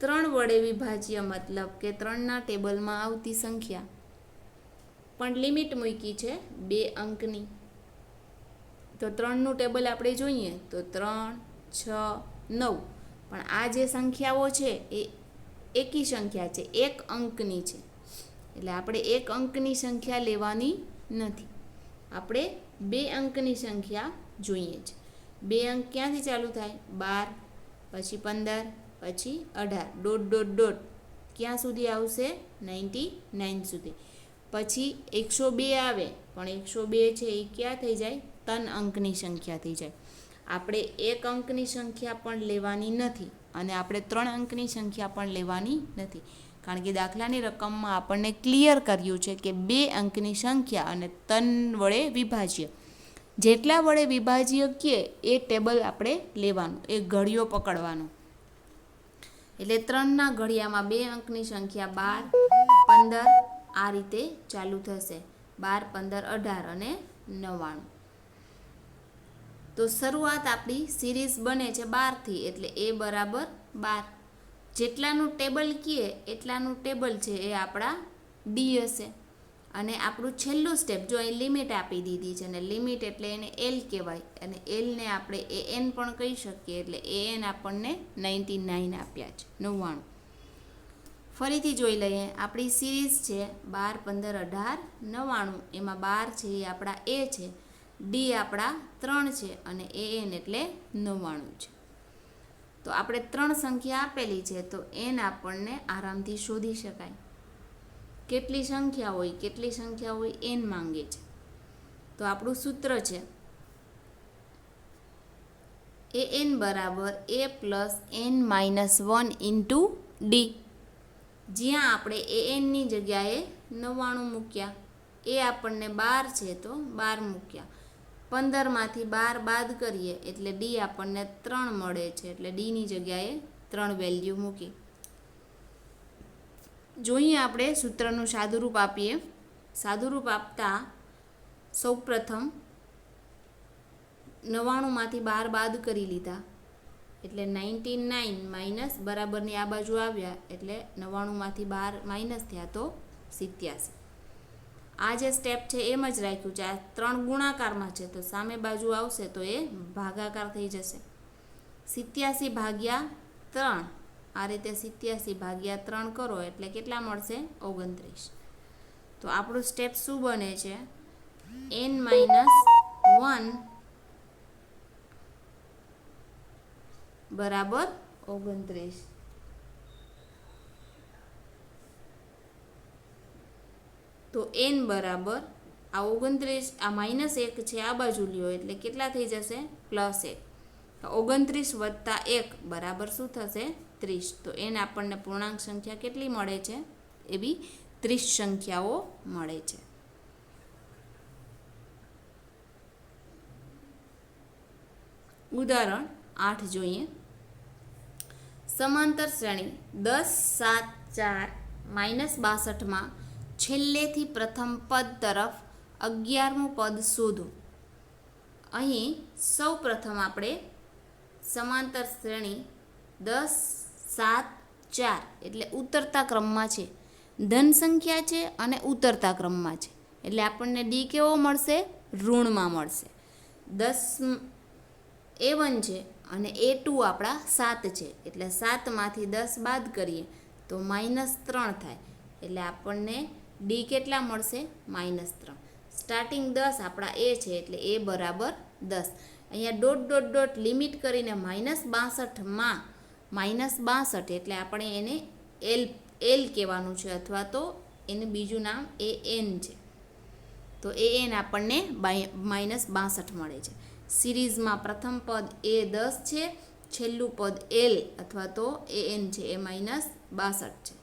3 વડે વિભાજ્ય મતલબ કે 3ના ટેબલમાં આવતી સંખ્યા, પણ લિમિટ મૂકી છે 2 અંકની. તો 3નું ટેબલ આપણે જોઈએ તો 3, 6, 9, પણ આ જે સંખ્યાઓ છે એ એકી સંખ્યા છે, 1 અંકની છે. એટલે આપણે 1 અંકની સંખ્યા લેવાની નથી, આપણે 2 અંકની સંખ્યા જોઈએ છે. 2 અંક ક્યાંથી ચાલુ થાય? 12, પછી 15, પછી 18, ડોટ ડોટ ડોટ ક્યાં સુધી આવશે? 99 સુધી. પછી 102 આવે, પણ 102 છે એ ક્યાં થઈ જાય? 3 અંકની સંખ્યા થઈ જાય. આપણે 1 અંકની સંખ્યા પણ લેવાની નથી અને આપણે 3 અંકની સંખ્યા પણ લેવાની નથી, કારણ કે દાખલાની રકમમાં આપણને ક્લિયર કર્યું છે કે 2 અંકની સંખ્યા અને 3 વડે વિભાજ્ય. જેટલા વડે વિભાજ્ય કે એ ટેબલ આપણે લેવાનું, એ ઘડિયો પકડવાનો. એટલે 3ના ઘડિયામાં 2 અંકની સંખ્યા 12, 15 આ રીતે ચાલુ થશે. 12, 15, 18 અને 99. તો શરૂઆત આપણી સિરીઝ બને છે 12થી, એટલે એ બરાબર 12. જેટલાનું ટેબલ કીએ એટલાનું ટેબલ છે એ આપણા ડી હશે. અને આપણું છેલ્લું સ્ટેપ, જો અહીં લિમિટ આપી દીધી છે, અને લિમિટ એટલે એને એલ કહેવાય, અને એલને આપણે એન પણ કહી શકીએ. એટલે એન આપણને 99 આપ્યા છે, 99. ફરીથી જોઈ લઈએ, આપણી સિરીઝ છે 12, 15, 18, 99. એમાં 12 છે એ આપણા એ છે, ડી આપણા 3 છે, અને એન એટલે 99 છે. તો આપણે 3 સંખ્યા આપેલી છે, તો એન આપણને આરામથી શોધી શકાય. કેટલી સંખ્યા હોય એન માંગે છે. તો આપણું સૂત્ર છે એન બરાબર a + n - 1 × d. જ્યાં આપણે એનની જગ્યાએ 99 મૂક્યા, એ આપણને 12 છે તો 12 મૂક્યા. 15માંથી 12 બાદ કરીએ એટલે ડી આપણને 3 મળે છે, એટલે ડીની જગ્યાએ 3 વેલ્યુ મૂકી. જોઈએ આપણે સૂત્રનું સાદુરૂપ આપીએ. સાદુરૂપ આપતા સૌપ્રથમ 99માંથી 12 બાદ કરી લીધા, એટલે 99 - બરાબરની આ બાજુ આવ્યા, એટલે 99માંથી 12 માઇનસ થયા તો 87. આ જે સ્ટેપ છે એમ જ રાખ્યું છે. આ 3 ગુણાકારમાં છે, તો સામે બાજુ આવશે તો એ ભાગાકાર થઈ જશે. 87 ભાગ્યા 3, આ રીતે 87 ભાગ્યા 3 કરો એટલે કેટલા મળશે? 29. તો આપણું સ્ટેપ શું બને છે? n - 1 બરાબર 29. તો n બરાબર આ 29, આ -1 છે આ બાજુ લ્યો એટલે કેટલા થઈ જશે? +1. 29 વત્તા 1 બરાબર શું થશે? 30. તો n આપણને પૂર્ણાંક સંખ્યા કેટલી મળે છે? એવી 30 સંખ્યાઓ મળે છે. ઉદાહરણ 8 જોઈએ. સમાંતર શ્રેણી 10, 7, 4 - 62માં છેલ્લેથી પ્રથમ પદ તરફ 11મું પદ શોધો. અહીં સૌ પ્રથમ આપણે સમાંતર શ્રેણી 10, 7, 4 એટલે ઉતરતા ક્રમમાં છે, ધન સંખ્યા છે અને ઉતરતા ક્રમમાં છે, એટલે આપણને ડી કેવો મળશે? ઋણમાં મળશે. 10 A1 છે અને A2 આપણા 7 છે, એટલે 7માંથી 10 બાદ કરીએ તો -3 થાય, એટલે આપણને ડી કેટલા મળશે? -3. સ્ટાર્ટિંગ 10 આપણા એ છે, એટલે એ બરાબર 10. અહીંયા ડોટ ડોટ ડોટ લિમિટ કરીને -62માં -62, એટલે આપણે એને એલ કહેવાનું છે, અથવા તો એનું બીજું નામ એન છે. તો એન આપણને -62 મળે છે. સિરીઝમાં પ્રથમ પદ એ 10 છે, છેલ્લું પદ એલ અથવા તો એન છે એ -62 છે,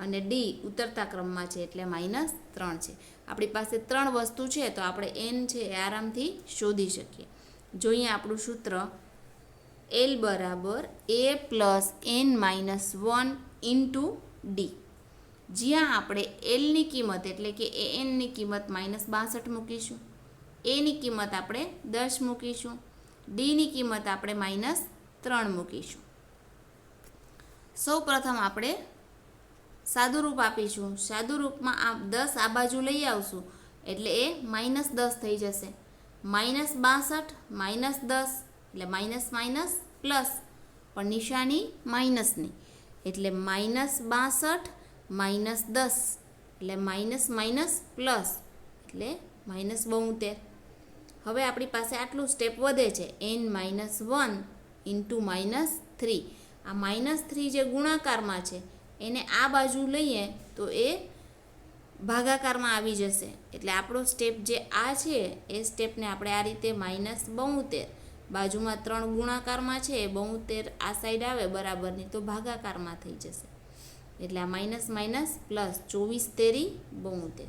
અને ડી ઉતરતા ક્રમમાં છે એટલે -3 છે. આપણી પાસે 3 વસ્તુ છે, તો આપણે એન છે એ આરામથી શોધી શકીએ. જોઈએ આપણું સૂત્ર એલ બરાબર a + n - 1 × d. જ્યાં આપણે એલની કિંમત એટલે કે એનની કિંમત -62 મૂકીશું, એની કિંમત આપણે 10 મૂકીશું, ડીની કિંમત આપણે -3 મૂકીશું. સૌ પ્રથમ આપણે સાદુરૂપ આપીશું. સાદુરૂપમાં આ 10 આ બાજુ લઈ આવશું એટલે એ -10 થઈ જશે. -62 -10 એટલે માઇનસ માઇનસ પ્લસ, પણ નિશાની માઇનસની એટલે -62 -10 એટલે માઇનસ માઇનસ પ્લસ એટલે -72. હવે આપણી પાસે આટલું સ્ટેપ વધે છે n-1 ઇન્ટુ -3. આ -3 જે ગુણાકારમાં છે એને આ બાજુ લઈએ તો એ ભાગાકારમાં આવી જશે. એટલે આપણો સ્ટેપ જે આ છે એ સ્ટેપને આપણે આ રીતે -72, બાજુમાં 3 ગુણાકારમાં છે, 72 આ સાઈડ આવે બરાબરની તો ભાગાકારમાં થઈ જશે. એટલે આ માઇનસ માઇનસ પ્લસ 24 × 3 = 72.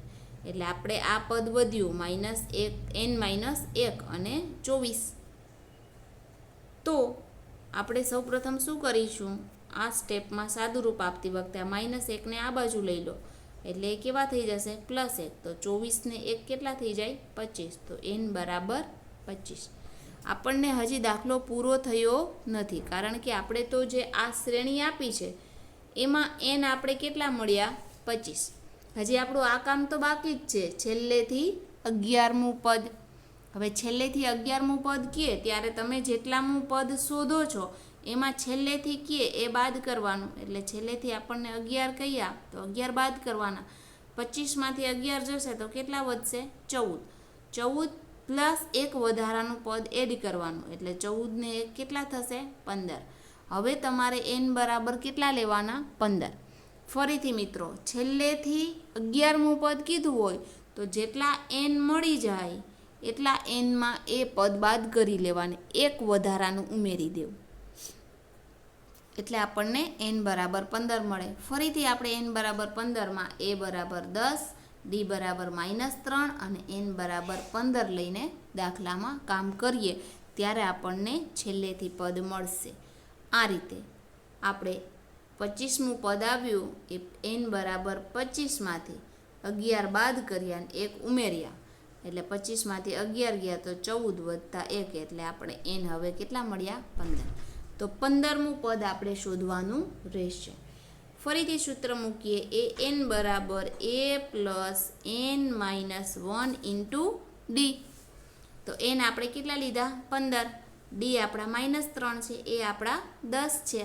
એટલે આપણે આ પદ વધ્યું n-1 અને 24. તો આપણે સૌપ્રથમ શું કરીશું, આ સ્ટેપમાં સાદુરૂપ આપતી વખતે આ -1ને આ બાજુ લઈ લો એટલે એ કેવા થઈ જશે +1. તો 24 ને 1 કેટલા થઈ જાય 25. તો n બરાબર 25. આપણને હજી દાખલો પૂરો થયો નથી, કારણ કે આપણે તો જે આ શ્રેણી આપી છે એમાં n આપણે કેટલા મળ્યા 25. હજી આપણું આ કામ તો બાકી જ છે, છેલ્લેથી 11મું પદ. હવે છેલ્લેથી 11મું પદ કહે ત્યારે તમે જેટલામું પદ શોધો છો એમાં છેલ્લેથી કહે એ બાદ કરવાનું. એટલે છેલ્લેથી આપણને 11 કયા તો 11 બાદ કરવાના. 25માંથી 11 જશે તો કેટલા વધશે 14. 14 પ્લસ એક વધારાનું પદ એડ કરવાનું એટલે 14 ને 1 કેટલા થશે 15. હવે તમારે n બરાબર કેટલા લેવાના 15. ફરીથી મિત્રો, છેલ્લેથી 11મું પદ કીધું હોય તો જેટલા n મળી જાય એટલા nમાં એ પદ બાદ કરી લેવાની, એક વધારાનું ઉમેરી દેવું એટલે આપણને n બરાબર 15 મળે. ફરીથી આપણે n બરાબર 15માં a બરાબર 10, d બરાબર -3 અને n બરાબર 15 લઈને દાખલામાં કામ કરીએ ત્યારે આપણને છેલ્લેથી પદ મળશે. આ રીતે આપણે 25મું પદ આવ્યું એ n બરાબર 25માંથી 11 બાદ કર્યા અને 1 ઉમેર્યા એટલે 25માંથી 11 ગયા તો 14 + 1 એટલે આપણે n હવે કેટલા મળ્યા 15. તો 15મું પદ આપણે શોધવાનું રહેશે. ફરીથી સૂત્ર મૂકીએ એ n બરાબર a + n-1 ઇન્ટુ d. તો n આપણે કેટલા લીધા 15, d આપણા -3 છે, એ આપણા 10 છે.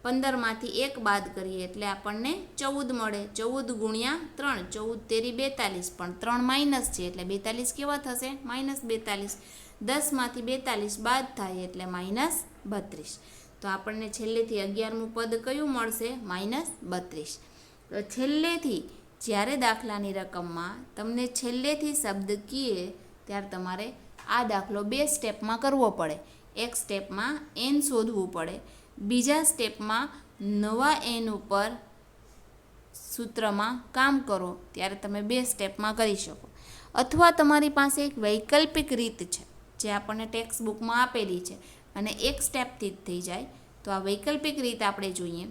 15માંથી 1 બાદ કરીએ એટલે આપણને 14 મળે. 14 × 3 14 × 3 = 42, પણ 3 માઇનસ છે એટલે 42 કેવા થશે -42. 10માંથી 42 બાદ થાય એટલે -32. તો આપણને છેલ્લેથી 11મું પદ કયું મળશે -32. તો છેલ્લેથી જ્યારે દાખલાની રકમમાં તમને છેલ્લેથી શબ્દ કહે ત્યારે તમારે આ દાખલો 2 સ્ટેપમાં કરવો પડે. એક સ્ટેપમાં n શોધવું પડે, બીજા સ્ટેપમાં નવા n ઉપર સૂત્રમાં કામ કરો ત્યારે તમે 2 સ્ટેપમાં કરી શકો. અથવા તમારી પાસે એક વૈકલ્પિક રીત છે જે આપણને ટેક્સ્ટ બુકમાં આપેલી છે અને એક સ્ટેપથી જ થઈ જાય. તો આ વૈકલ્પિક રીત આપણે જોઈએ.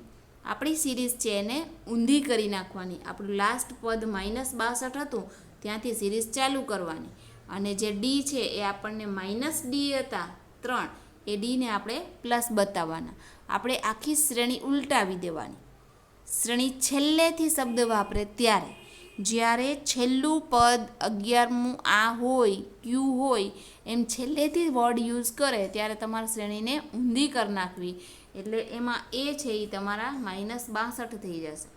આપણી સિરીઝ છે એને ઊંધી કરી નાખવાની. આપણું લાસ્ટ પદ -62 હતું ત્યાંથી સિરીઝ ચાલુ કરવાની અને જે d છે એ આપણને -d હતા 3, એ dને આપણે પ્લસ બતાવવાના. આપણે આખી શ્રેણી ઉલટાવી દેવાની. શ્રેણી છેલ્લેથી શબ્દ વાપરે ત્યારે, જ્યારે છેલ્લું પદ 11મું આ હોય q હોય એમ છેલ્લેથી વર્ડ યુઝ કરે ત્યારે તમારે શ્રેણીને ઊંધી કરી નાખવી. એટલે એમાં a છે એ તમારા -62 થઈ જશે.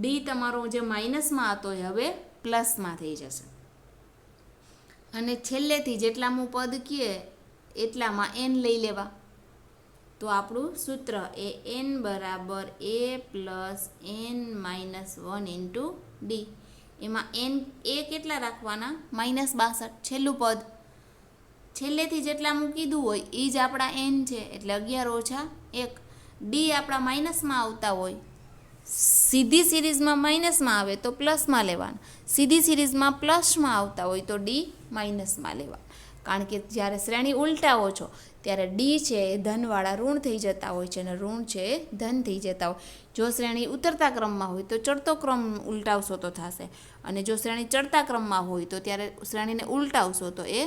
d તમારો જે માઇનસમાં હતો એ હવે પ્લસમાં થઈ જશે. અને છેલ્લેથી જેટલામું પદ કહે એટલામાં n લઈ લેવા. તો આપણું સૂત્ર એ n બરાબર a + n-1 ઇન્ટુ d. એમાં એ કેટલા રાખવાના -62, છેલ્લું પદ. છેલ્લેથી જેટલામું કીધું હોય એ જ આપણા n છે એટલે 11 - 1. d આપણા માઇનસમાં આવતા હોય, સીધી સિરીઝમાં માઇનસમાં આવે તો પ્લસમાં લેવાના, સીધી સિરીઝમાં પ્લસમાં આવતા હોય તો d માઇનસમાં લેવા. કારણ કે જ્યારે શ્રેણી ઉલટાવો છો ત્યારે ડી છે એ ધનવાળા ઋણ થઈ જતા હોય છે અને ઋણ છે એ ધન થઈ જતા હોય. જો શ્રેણી ઉતરતા ક્રમમાં હોય તો ચડતો ક્રમ ઉલટાવશો તો થશે, અને જો શ્રેણી ચડતા ક્રમમાં હોય તો ત્યારે શ્રેણીને ઉલટાવશો તો એ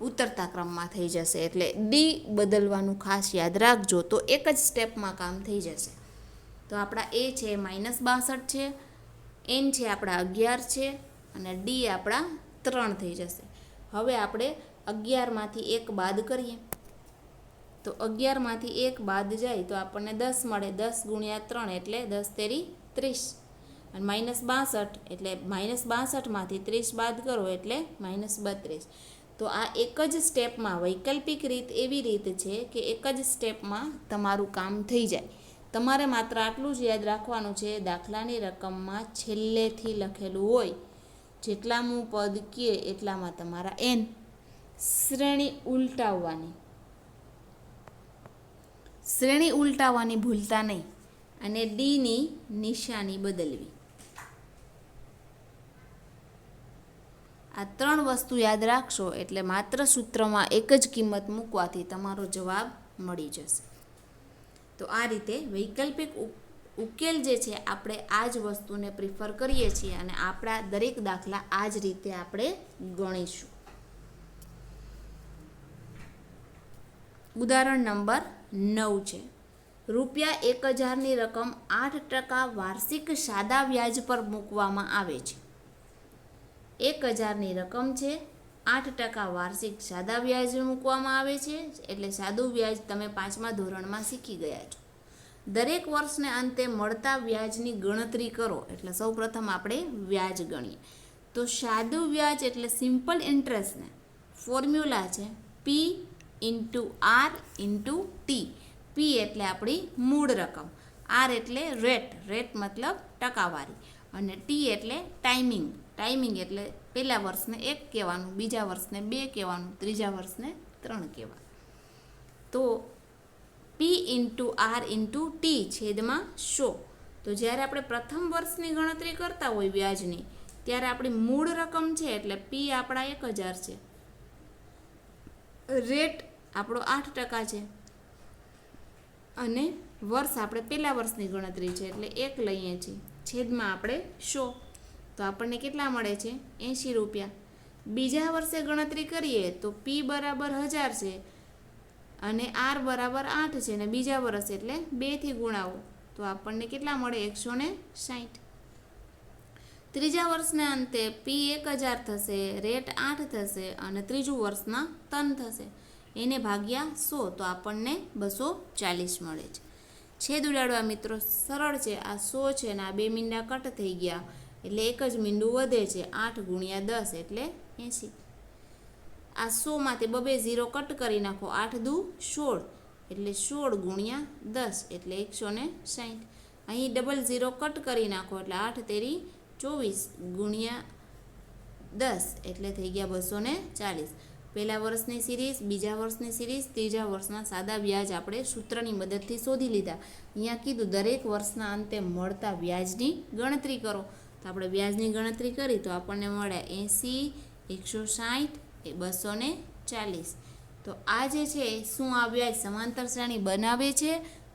ઉતરતા ક્રમમાં થઈ જશે. એટલે ડી બદલવાનું ખાસ યાદ રાખજો, તો એક જ સ્ટેપમાં કામ થઈ જશે. તો આપણા એ છે -62 છે, એન છે આપણા 11 છે, અને ડી આપણા 3 થઈ જશે. હવે આપણે 11માંથી 1 બાદ કરીએ તો 11માંથી 1 બાદ જાય તો આપણને 10 મળે. 10 ગુણ્યા 3 એટલે 10 તેરી 30, અને -62 એટલે -62માંથી 30 બાદ કરો એટલે -32. તો આ એક જ સ્ટેપમાં, વૈકલ્પિક રીત એવી રીત છે કે એક જ સ્ટેપમાં તમારું કામ થઈ જાય. તમારે માત્ર આટલું જ યાદ રાખવાનું છે, દાખલાની રકમમાં છેલ્લેથી લખેલું હોય જેટલામું પદ કહે એટલામાં તમારા એન. શ્રેણી ઉલટાવવાની ભૂલતા નહીં, અને ડીની નિશાની બદલવી. આ 3 વસ્તુ યાદ રાખશો એટલે માત્ર સૂત્રમાં એક જ કિંમત મૂકવાથી તમારો જવાબ મળી જશે. તો આ રીતે વૈકલ્પિક ઉકેલ જે છે આપણે આ જ વસ્તુને પ્રિફર કરીએ છીએ, અને આપણા દરેક દાખલા આ જ રીતે આપણે ગણીશું. ઉદાહરણ નંબર 9 છે. ₹1000ની રકમ 8% વાર્ષિક સાદા વ્યાજ પર મૂકવામાં આવે છે. 1000ની રકમ છે, 8% વાર્ષિક સાદા વ્યાજ મૂકવામાં આવે છે. એટલે સાદું વ્યાજ તમે 5મા ધોરણમાં શીખી ગયા છો. દરેક વર્ષને અંતે મળતા વ્યાજની ગણતરી કરો. એટલે સૌપ્રથમ આપણે વ્યાજ ગણીએ. તો સાદું વ્યાજ એટલે સિમ્પલ ઇન્ટરેસ્ટને ફોર્મ્યુલા છે P × R × T. P એટલે આપણી મૂળ રકમ, R એટલે રેટ મતલબ ટકાવારી, અને T એટલે ટાઈમિંગ એટલે પહેલા વર્ષને 1 કહેવાનું, બીજા વર્ષને 2 કહેવાનું, ત્રીજા વર્ષને 3 કહેવાનું. તો P × R × T છેદમાં 100. તો જ્યારે આપણે પ્રથમ વર્ષની ગણતરી કરતા હોય વ્યાજની, ત્યારે આપણી મૂળ રકમ છે એટલે P આપણા 1000 છે, રેટ આપણો 8% છે, અને વર્ષ આપણે પહેલા વર્ષની ગણતરી છે એટલે 1 લઈએ છીએ, છેદમાં આપણે 100. તો આપણને કેટલા મળે છે? 80 રૂપિયા. બીજા વર્ષે ગણતરી કરીએ તો P બરાબર 1000 છે અને R બરાબર 8 છે, અને બીજા વર્ષ એટલે 2 થી ગુણાવો તો આપણને કેટલા મળે? 160. ત્રીજા વર્ષના અંતે P 1000 થશે, રેટ 8 થશે, અને ત્રીજું વર્ષના 3 થશે. એને ભાગ્યા 100 તો આપણને 240 મળે છે. છેદ ઉડાડવા મિત્રો સરળ છે. આ 100 છે અને આ 2 મીંડા કટ થઈ ગયા એટલે એક જ મીંડું વધે છે. 8 × 10 એટલે 80. આ 100માંથી 2 0 કટ કરી નાખો. 8 દુ 16 એટલે 16 × 10 એટલે 160. અહીં ડબલ 0 કટ કરી નાખો એટલે 8 તેરી 24 × 10 એટલે થઈ ગયા 240. પહેલા વર્ષની સિરીઝ, બીજા વર્ષની સિરીઝ, ત્રીજા વર્ષના સાદા વ્યાજ આપણે સૂત્રની મદદથી શોધી લીધા. અહીંયા કીધું દરેક વર્ષના અંતે મળતા વ્યાજની ગણતરી કરો. તો આપણે વ્યાજની ગણતરી કરી તો આપણને મળે 80, 160 એ 240. તો આ જે છે શું આ વ્યાજ સમાંતર શ્રેણી બનાવે છે?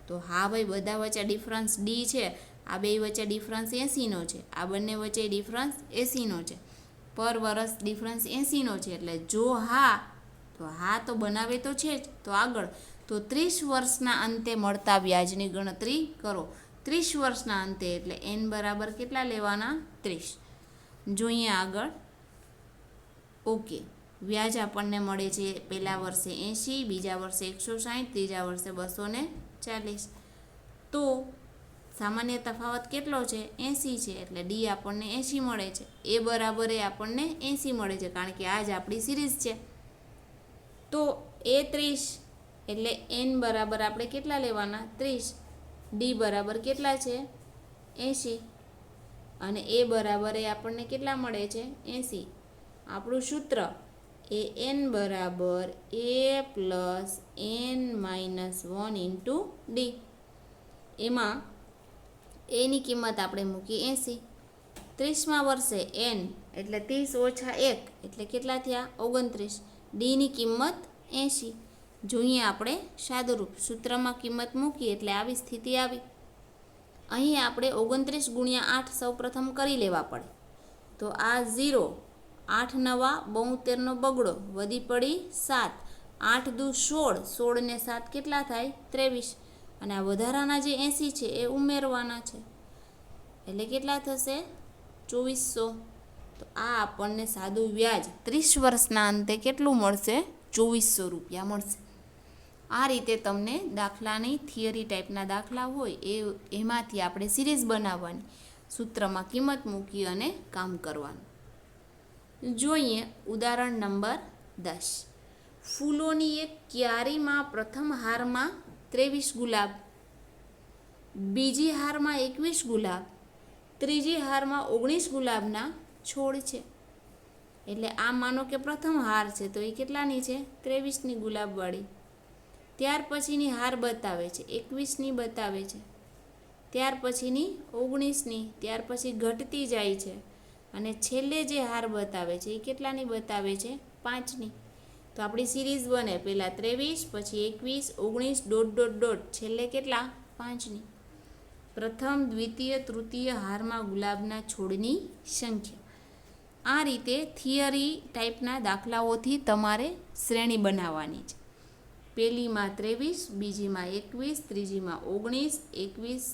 તો હા ભાઈ, બધા વચ્ચે ડિફરન્સ ડી છે. આ બે વચ્ચે ડિફરન્સ 80નો છે, આ બંને વચ્ચે ડિફરન્સ 80નો છે. પર વર્ષ ડિફરન્સ 80નો છે. એટલે જો હા તો હા તો બનાવે તો છે જ. તો આગળ તો 30 વર્ષના અંતે મળતા વ્યાજની ગણતરી કરો. 30 વર્ષના અંતે એટલે n બરાબર કેટલા લેવાના? 30. જોઈએ આગળ. ઓકે, વ્યાજ આપણને મળે છે પહેલા વર્ષે 80, બીજા વર્ષે 160, ત્રીજા વર્ષે 240. તો સામાન્ય તફાવત કેટલો છે? 80 છે. એટલે ડી આપણને 80 મળે છે. એ બરાબર એ આપણને 80 મળે છે, કારણ કે આ જ આપણી સિરીઝ છે. તો એ 30 એટલે n બરાબર આપણે કેટલા લેવાના? 30. ડી બરાબર કેટલા છે? 80. અને એ બરાબર એ આપણને કેટલા મળે છે? 80. આપણું સૂત્ર એ n બરાબર a + n - 1 × ડી. એમાં એની કિંમત આપણે મૂકી 80. 30મા વર્ષે n એટલે 30 - 1 એટલે કેટલા થયા? 29. ડીની કિંમત 80. જોઈએ આપણે સાદુરૂપ. સૂત્રમાં કિંમત મૂકીએ એટલે આવી સ્થિતિ આવી. અહીં આપણે 29 ગુણ્યા 8 સૌ પ્રથમ કરી લેવા પડે. તો આ 0, 8 નવા 72નો બગડો, વધી પડી 7, 8 દુ 16, 16 ને 7 કેટલા થાય? 23. અને આ વધારાના જે 80 છે એ ઉમેરવાના છે, એટલે કેટલા થશે? 2400. તો આ આપણને સાદું વ્યાજ 30 વર્ષના અંતે કેટલું મળશે? 2400 રૂપિયા મળશે. આ રીતે તમને દાખલાની થિયરી ટાઈપના દાખલા હોય એમાંથી આપણે સિરીઝ બનાવવાની, સૂત્રમાં કિંમત મૂકી અને કામ કરવાનું. જોઈએ ઉદાહરણ નંબર 10. ફૂલોની એક ક્યારીમાં પ્રથમ હારમાં 23 ગુલાબ, બીજી હારમાં 21 ગુલાબ, ત્રીજી હારમાં 19 ગુલાબના છોડ છે. એટલે આ માનો કે પ્રથમ હાર છે તો એ કેટલાની છે? 23ની ગુલાબવાળી. ત્યાર પછીની હાર બતાવે છે 21ની બતાવે છે, ત્યાર પછીની 19ની, ત્યાર પછી ઘટતી જાય છે, અને છેલ્લે જે હાર બતાવે છે એ કેટલાની બતાવે છે? 5ની. તો આપણી સિરીઝ બને, પહેલાં 23, પછી 21, 19, ડોટ ડોટ ડોટ, છેલ્લે કેટલા? 5ની. પ્રથમ, દ્વિતીય, તૃતીય હારમાં ગુલાબના છોડની સંખ્યા. આ રીતે થિયરી ટાઈપના દાખલાઓથી તમારે શ્રેણી બનાવવાની છે. પહેલીમાં 23, બીજીમાં 21, ત્રીજીમાં 19, 21,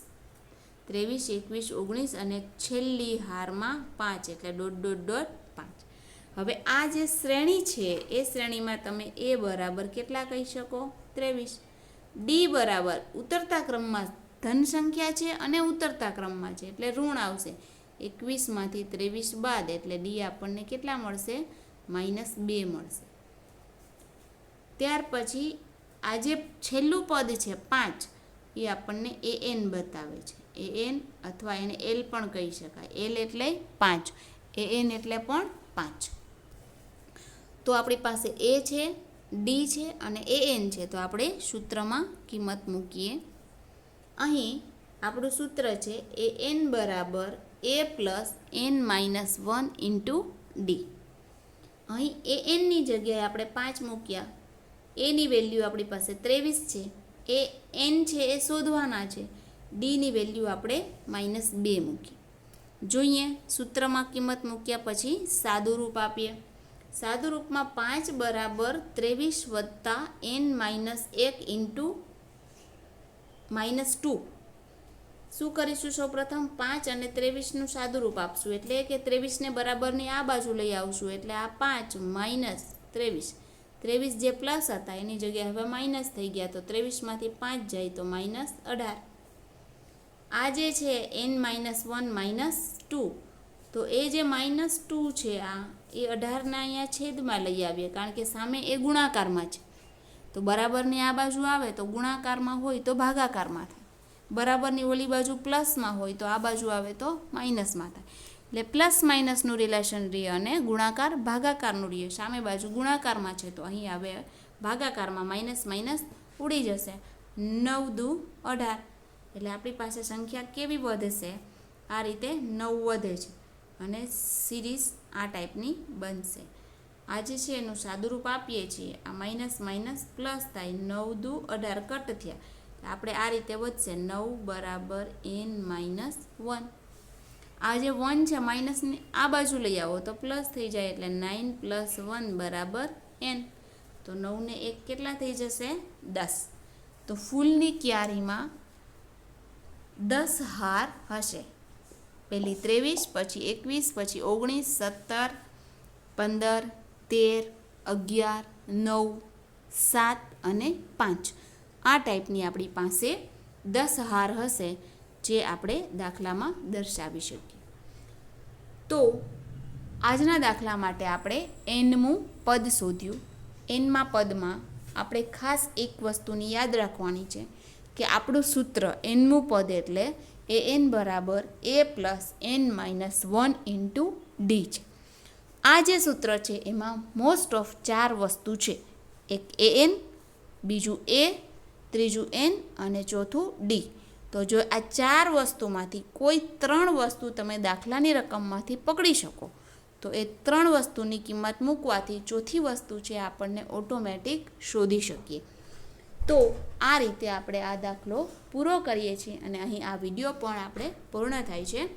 23, 21, 19 અને છેલ્લી હારમાં 5, એટલે ડોટ ડોટ ડોટ 5. હવે આ જે શ્રેણી છે એ શ્રેણીમાં તમે એ બરાબર કેટલા કહી શકો? 23. ડી બરાબર ઉતરતા ક્રમમાં ધન સંખ્યા છે અને ઉતરતા ક્રમમાં છે એટલે ઋણ આવશે. 21માંથી 23 બાદ એટલે ડી આપણને કેટલા મળશે? -2 મળશે. ત્યાર પછી આ જે છેલ્લું પદ છે 5 એ આપણને AN બતાવે છે. AN અથવા એને L પણ કહી શકાય. L એટલે 5, AN એટલે પણ 5. તો આપણી પાસે A છે, D છે અને AN છે. તો આપણે સૂત્રમાં કિંમત મૂકીએ. અહીં આપણું સૂત્ર છે AN બરાબર A + n-1 × D. અહીં ANની જગ્યાએ આપણે 5 મૂક્યા. એની વેલ્યુ આપણી પાસે 23 છે. એ n છે એ શોધવાના છે. ડીની વેલ્યુ આપણે -2 મૂકી. જોઈએ સૂત્રમાં કિંમત મૂક્યા પછી સાદુરૂપ આપીએ. સાદુરૂપમાં 5 બરાબર 23 + n-1 × -2. શું કરીશું? સૌ પ્રથમ 5 અને 23નું સાદુરૂપ આપશું, એટલે કે 23ને બરાબરની આ બાજુ લઈ આવશું, એટલે આ 5 - 23. 23 જે પ્લસ હતા એની જગ્યાએ હવે માઇનસ થઈ ગયા, તો 23માંથી 5 જાય તો -18. આ જે છે n-1 -2, તો એ જે -2 છે આ એ 18ના અહીંયા છેદમાં લઈ આવીએ, કારણ કે સામે એ ગુણાકારમાં છે. તો બરાબરની આ બાજુ આવે તો ગુણાકારમાં હોય તો ભાગાકારમાં થાય, બરાબરની ઓલી બાજુ પ્લસમાં હોય તો આ બાજુ આવે તો માઇનસમાં થાય. એટલે પ્લસ માઇનસનું રિલેશન રહે અને ગુણાકાર ભાગાકારનું રહે. સામે બાજુ ગુણાકારમાં છે તો અહીં આવે ભાગાકારમાં, માઇનસ માઇનસ ઉડી જશે. 9 દુ 18. એટલે આપણી પાસે સંખ્યા કેવી વધશે? આ રીતે 9 વધે છે અને સિરીઝ આ ટાઈપની બનશે. આ જે છે એનું સાદુરૂપ આપીએ છીએ, આ માઇનસ માઇનસ પ્લસ થાય, 9 દુ 18 કટ થયા. આપણે આ રીતે વધશે 9 બરાબર n-1. આ જે 1 છે માઇનસની આ બાજુ લઈ આવો તો પ્લસ થઈ જાય, એટલે 9 + 1 બરાબર n. તો 9 ને 1 કેટલા થઈ જશે? 10. તો ફૂલની ક્યારીમાં 10 હાર હશે. પહેલી 23, પછી 21, પછી 19, 17, 15, 13, 11, 9, 7 અને 5. આ ટાઈપની આપણી પાસે 10 હાર હશે જે આપણે દાખલામાં દર્શાવી શકીએ. તો આજના દાખલા માટે આપણે nમું પદ શોધ્યું. nમા પદમાં આપણે ખાસ એક વસ્તુની યાદ રાખવાની છે કે આપણું સૂત્ર nમું પદ એટલે an બરાબર A + n-1 × D છે. આ જે સૂત્ર છે એમાં મોસ્ટ ઓફ 4 વસ્તુ છે. એક an, બીજું A, ત્રીજું n અને ચોથું D. તો જો આ 4 વસ્તુમાંથી કોઈ 3 વસ્તુ તમે દાખલાની રકમમાંથી પકડી શકો તો એ 3 વસ્તુની કિંમત મૂકવાથી ચોથી વસ્તુ છે આપણને ઓટોમેટિક શોધી શકીએ. તો આ રીતે આપણે આ દાખલો પૂરો કરીએ છીએ અને અહીં આ વિડીયો પણ આપણે પૂર્ણ થાય છે.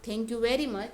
Thank you very much.